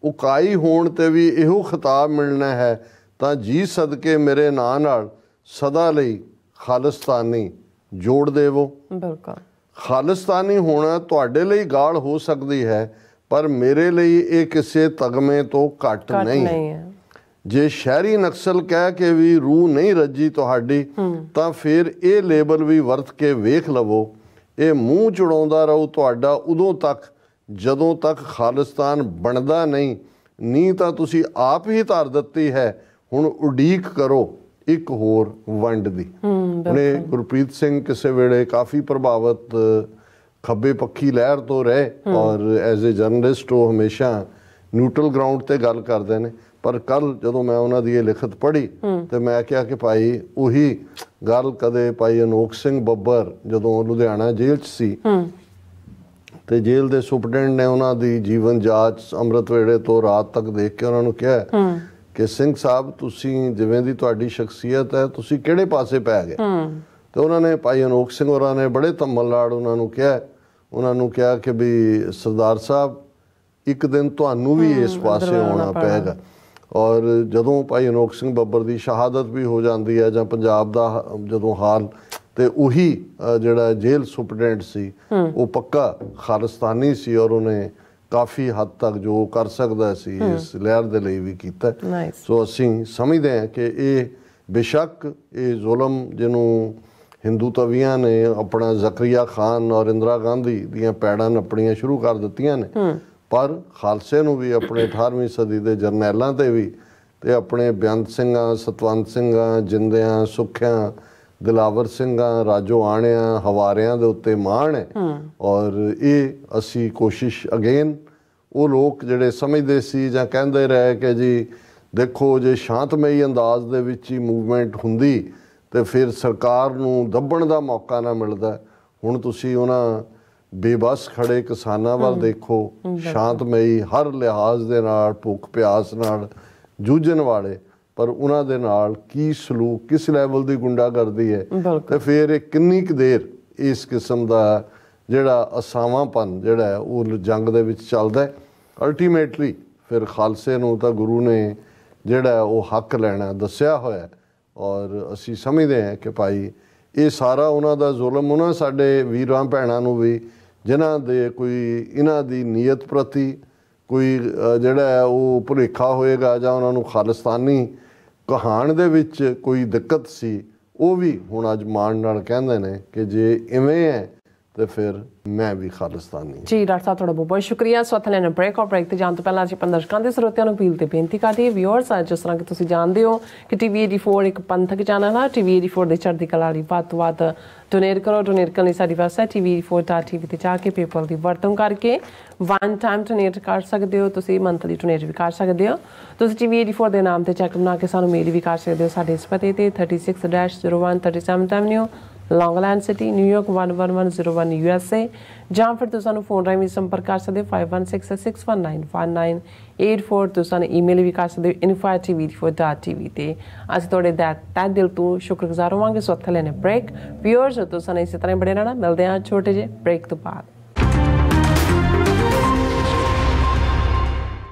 ਉਕਾਈ ਹੋਣ ਤੇ ਵੀ ਇਹੋ ਖਿਤਾਬ ਮਿਲਣਾ ਹੈ ਤਾਂ ਜੀ ਸਦਕੇ ਮੇਰੇ ਨਾਂ ਨਾਲ ਸਦਾ ਲਈ ਖਾਲਿਸਤਾਨੀ ਜੋੜ ਦੇਵੋ। ਬਿਲਕੁਲ। ਖਾਲਿਸਤਾਨੀ ਹੋਣਾ ਤੁਹਾਡੇ ਲਈ ਗਾਲ ਹੋ ਸਕਦੀ ਹੈ ਪਰ ਮੇਰੇ ਲਈ ਇਹ ਕਿਸੇ ਤਗਮੇ ਤੋਂ ਘੱਟ ਨਹੀਂ ਹੈ। ਜੇ ਸ਼ਹਿਰੀ ਨਕਸਲ ਕਹਿ ਕੇ ਵੀ ਰੂਹ ਨਹੀਂ ਰੱਜੀ ਤੁਹਾਡੀ ਤਾਂ ਫਿਰ ਇਹ ਲੇਬਲ ਵੀ ਵਰਤ ਕੇ ਵੇਖ ਲਵੋ। ਇਹ ਮੂੰਹ ਚੜਾਉਂਦਾ ਰਹੂ ਤੁਹਾਡਾ ਉਦੋਂ ਤੱਕ ਜਦੋਂ ਤੱਕ ਖਾਲਿਸਤਾਨ ਬਣਦਾ ਨਹੀਂ ਤਾਂ ਤੁਸੀਂ ਆਪ ਹੀ ਧਰ ਦਿੱਤੀ ਹੈ। ਹੁਣ ਉਡੀਕ ਕਰੋ ਇੱਕ ਹੋਰ ਵੰਡ ਦੀ। ਉਹਨੇ ਗੁਰਪ੍ਰੀਤ ਸਿੰਘ ਕਿਸੇ ਵੇਲੇ ਕਾਫੀ ਪ੍ਰਭਾਵਿਤ ਖੱਬੇ ਪੱਖੀ ਲਹਿਰ ਤੋਂ ਰਹੇ ਔਰ ਐਜ਼ ਏ ਜਰਨਲਿਸਟ ਉਹ ਹਮੇਸ਼ਾ ਨਿਊਟਰਲ ਗਰਾਊਂਡ ਤੇ ਗੱਲ ਕਰਦੇ ਨੇ। ਪਰ ਕੱਲ ਜਦੋਂ ਮੈਂ ਉਹਨਾਂ ਦੀ ਇਹ ਲਿਖਤ ਪੜ੍ਹੀ ਤੇ ਮੈਂ ਕਿਹਾ ਕਿ ਭਾਈ ਉਹੀ ਗੱਲ ਕਦੇ ਭਾਈ ਅਨੋਖ ਸਿੰਘ ਬੱਬਰ ਜਦੋਂ ਲੁਧਿਆਣਾ ਜੇਲ੍ਹ 'ਚ ਸੀ ਤੇ ਜੇਲ੍ਹ ਦੇ ਸੁਪਰਡੈਂਟ ਨੇ ਉਹਨਾਂ ਦੀ ਜੀਵਨ ਜਾਂਚ ਅੰਮ੍ਰਿਤ ਵੇਲੇ ਤੋਂ ਰਾਤ ਤੱਕ ਦੇਖ ਕੇ ਉਹਨਾਂ ਨੂੰ ਕਿਹਾ ਕਿ ਸਿੰਘ ਸਾਹਿਬ ਤੁਸੀਂ ਜਿਵੇਂ ਦੀ ਤੁਹਾਡੀ ਸ਼ਖਸੀਅਤ ਹੈ ਤੁਸੀਂ ਕਿਹੜੇ ਪਾਸੇ ਪੈ ਗਏ। ਤੇ ਉਹਨਾਂ ਨੇ ਭਾਈ ਅਨੋਖ ਸਿੰਘ ਹੋਰਾਂ ਨੇ ਬੜੇ ਧੰਮਲ ਨਾਲ ਉਹਨਾਂ ਨੂੰ ਕਿਹਾ ਕਿ ਵੀ ਸਰਦਾਰ ਸਾਹਿਬ ਇੱਕ ਦਿਨ ਤੁਹਾਨੂੰ ਵੀ ਇਸ ਪਾਸੇ ਆਉਣਾ ਪਏਗਾ। ਔਰ ਜਦੋਂ ਭਾਈ ਅਨੋਖ ਸਿੰਘ ਬੱਬਰ ਦੀ ਸ਼ਹਾਦਤ ਵੀ ਹੋ ਜਾਂਦੀ ਹੈ ਜਾਂ ਪੰਜਾਬ ਦਾ ਜਦੋਂ ਹਾਲ, ਤੇ ਉਹੀ ਜਿਹੜਾ ਜੇਲ੍ਹ ਸੁਪਰਡੈਂਟ ਸੀ ਉਹ ਪੱਕਾ ਖਾਲਿਸਤਾਨੀ ਸੀ ਔਰ ਉਹਨੇ ਕਾਫੀ ਹੱਦ ਤੱਕ ਜੋ ਕਰ ਸਕਦਾ ਸੀ ਇਸ ਲਹਿਰ ਦੇ ਲਈ ਵੀ ਕੀਤਾ। ਸੋ ਅਸੀਂ ਸਮਝਦੇ ਹਾਂ ਕਿ ਇਹ ਬੇਸ਼ੱਕ ਇਹ ਜ਼ੁਲਮ ਜਿਹਨੂੰ ਹਿੰਦੂ ਤਵੀਆਂ ਨੇ ਆਪਣਾ ਜ਼ਕਰੀਆ ਖਾਨ ਔਰ ਇੰਦਰਾ ਗਾਂਧੀ ਦੀਆਂ ਪੈੜਾਂ ਨੱਪਣੀਆਂ ਸ਼ੁਰੂ ਕਰ ਦਿੱਤੀਆਂ ਨੇ, ਪਰ ਖਾਲਸੇ ਨੂੰ ਵੀ ਆਪਣੇ 18ਵੀਂ ਸਦੀ ਦੇ ਜਰਨੈਲਾਂ ਤੇ ਵੀ ਤੇ ਆਪਣੇ ਬੇਅੰਤ ਸਿੰਘਾਂ, ਸਤਵੰਤ ਸਿੰਘਾਂ, ਜਿੰਦਿਆਂ, ਸੁੱਖਿਆਂ, ਦਿਲਾਵਰ ਸਿੰਘਾਂ, ਰਾਜੋ ਆਣਿਆਂ, ਹਵਾਰਿਆਂ ਦੇ ਉੱਤੇ ਮਾਣ ਹੈ। ਔਰ ਇਹ ਅਸੀਂ ਕੋਸ਼ਿਸ਼ ਅਗੇਨ ਉਹ ਲੋਕ ਜਿਹੜੇ ਸਮਝਦੇ ਸੀ ਜਾਂ ਕਹਿੰਦੇ ਰਹੇ ਕਿ ਜੀ ਦੇਖੋ ਜੇ ਸ਼ਾਂਤਮਈ ਅੰਦਾਜ਼ ਦੇ ਵਿੱਚ ਹੀ ਮੂਵਮੈਂਟ ਹੁੰਦੀ ਤੇ ਫਿਰ ਸਰਕਾਰ ਨੂੰ ਦੱਬਣ ਦਾ ਮੌਕਾ ਨਾ ਮਿਲਦਾ। ਹੁਣ ਤੁਸੀਂ ਉਹਨਾਂ ਬੇਬਸ ਖੜੇ ਕਿਸਾਨਾਂ ਵੱਲ ਦੇਖੋ, ਸ਼ਾਂਤਮਈ ਹਰ ਲਿਹਾਜ਼ ਦੇ ਨਾਲ, ਭੁੱਖ ਪਿਆਸ ਨਾਲ ਜੂਝਣ ਵਾਲੇ, ਪਰ ਉਹਨਾਂ ਦੇ ਨਾਲ ਕੀ ਸਲੂਕ, ਕਿਸ ਲੈਵਲ ਦੀ ਗੁੰਡਾਗਰਦੀ ਹੈ। ਤੇ ਫਿਰ ਇਹ ਕਿੰਨੀ ਕੁ ਦੇਰ ਇਸ ਕਿਸਮ ਦਾ ਜਿਹੜਾ ਅਸਾਵਾਂਪਨ ਜਿਹੜਾ ਹੈ ਉਹ ਜੰਗ ਦੇ ਵਿੱਚ ਚੱਲਦਾ। ਅਲਟੀਮੇਟਲੀ ਫਿਰ ਖਾਲਸੇ ਨੂੰ ਤਾਂ ਗੁਰੂ ਨੇ ਜਿਹੜਾ ਉਹ ਹੱਕ ਲੈਣਾ ਦੱਸਿਆ ਹੋਇਆ, ਔਰ ਅਸੀਂ ਸਮਝਦੇ ਹਾਂ ਕਿ ਭਾਈ ਇਹ ਸਾਰਾ ਉਹਨਾਂ ਦਾ ਜ਼ੁਲਮ ਉਹਨਾਂ ਸਾਡੇ ਵੀਰਾਂ ਭੈਣਾਂ ਨੂੰ ਵੀ ਜਿਨ੍ਹਾਂ ਦੇ ਕੋਈ ਇਹਨਾਂ ਦੀ ਨੀਅਤ ਪ੍ਰਤੀ ਕੋਈ ਜਿਹੜਾ ਹੈ ਉਹ ਭੁਲੇਖਾ ਹੋਏਗਾ ਜਾਂ ਉਹਨਾਂ ਨੂੰ ਖਾਲਿਸਤਾਨੀ ਕਹਾਣ ਦੇ ਵਿੱਚ ਕੋਈ ਦਿੱਕਤ ਸੀ, ਉਹ ਵੀ ਹੁਣ ਅੱਜ ਮਾਣ ਨਾਲ ਕਹਿੰਦੇ ਨੇ ਕਿ ਜੇ ਇਵੇਂ ਹੈ ਤੇ ਫਿਰ ਮੈਂ ਵੀ ਖਾਲਿਸਤਾਨੀ। ਜੀ ਡਾਕਟਰ ਸਾਹਿਬ ਤੁਹਾਡਾ ਬਹੁਤ ਬਹੁਤ ਸ਼ੁਕਰੀਆ। ਸੋ ਇੱਥੇ ਲੈਣਾ ਬ੍ਰੇਕ ਔਰ ਬ੍ਰੇਕ ਤੇ ਜਾਣ ਤੋਂ ਪਹਿਲਾਂ ਅਸੀਂ ਦਰਸ਼ਕਾਂ ਦੇ ਸਰੋਤਿਆਂ ਨੂੰ ਅਪੀਲ ਤੇ ਬੇਨਤੀ ਕਰਦੇ ਹਾਂ ਵਿਊਅਰਸ, ਜਿਸ ਤਰ੍ਹਾਂ ਕਿ ਤੁਸੀਂ ਜਾਣਦੇ ਹੋ ਕਿ TV 84 ਇੱਕ ਪੰਥਕ ਚੈਨਲ ਹੈ। TV 84 ਦੇ ਚੜ੍ਹਦੀ ਕਲਾ ਲਈ ਵੱਧ ਤੋਂ ਵੱਧ ਡੋਨੇਟ ਕਰੋ। ਡੋਨੇਟ ਕਰਨ ਲਈ ਸਾਡੀ ਵੈਬਸਾਈਟ TV84.tv ਤੇ ਜਾ ਕੇ ਪੇਪਲ ਦੀ ਵਰਤੋਂ ਕਰਕੇ ਵਨ ਟਾਈਮ ਡੋਨੇਟ ਕਰ ਸਕਦੇ ਹੋ। ਤੁਸੀਂ ਮੰਥਲੀ ਡੋਨੇਟ ਵੀ ਕਰ ਸਕਦੇ ਹੋ। ਤੁਸੀਂ TV 84 ਦੇ ਨਾਮ ਤੇ ਚੈੱਕ ਬਣਾ ਕੇ ਸਾਨੂੰ ਮੇਲ ਵੀ ਕਰ ਸਕਦੇ ਹੋ ਸਾਡੇ ਇਸ ਪਤੇ ਤੇ 36-01 37th Avenue, Long Island City, New York 11101 USA, ਜਾਂ ਫਿਰ ਤੁਸੀਂ ਸਾਨੂੰ ਫੋਨ ਰਾਹੀਂ ਵੀ ਸੰਪਰਕ ਕਰ ਸਕਦੇ ਹੋ 5166195984। ਤੁਸੀਂ ਸਾਨੂੰ ਈਮੇਲ ਵੀ ਕਰ ਸਕਦੇ ਹੋ info@tv84.tv ਤੇ ਅਸੀਂ ਤੁਹਾਡੇ ਤਹਿ ਦਿਲ ਤੋਂ ਸ਼ੁਕਰਗੁਜ਼ਾਰ ਹੋਵਾਂਗੇ। ਸੋ ਇੱਥੇ ਲੈਣੇ ਬ੍ਰੇਕ। ਵਿਊਅਰਸ ਤੁਸੀਂ ਸਾਨੂੰ ਇਸੇ ਤਰ੍ਹਾਂ ਬੜੇ ਰਹਿਣਾ। ਮਿਲਦੇ ਹਾਂ ਛੋਟੇ ਜਿਹੇ ਬ੍ਰੇਕ ਤੋਂ ਬਾਅਦ।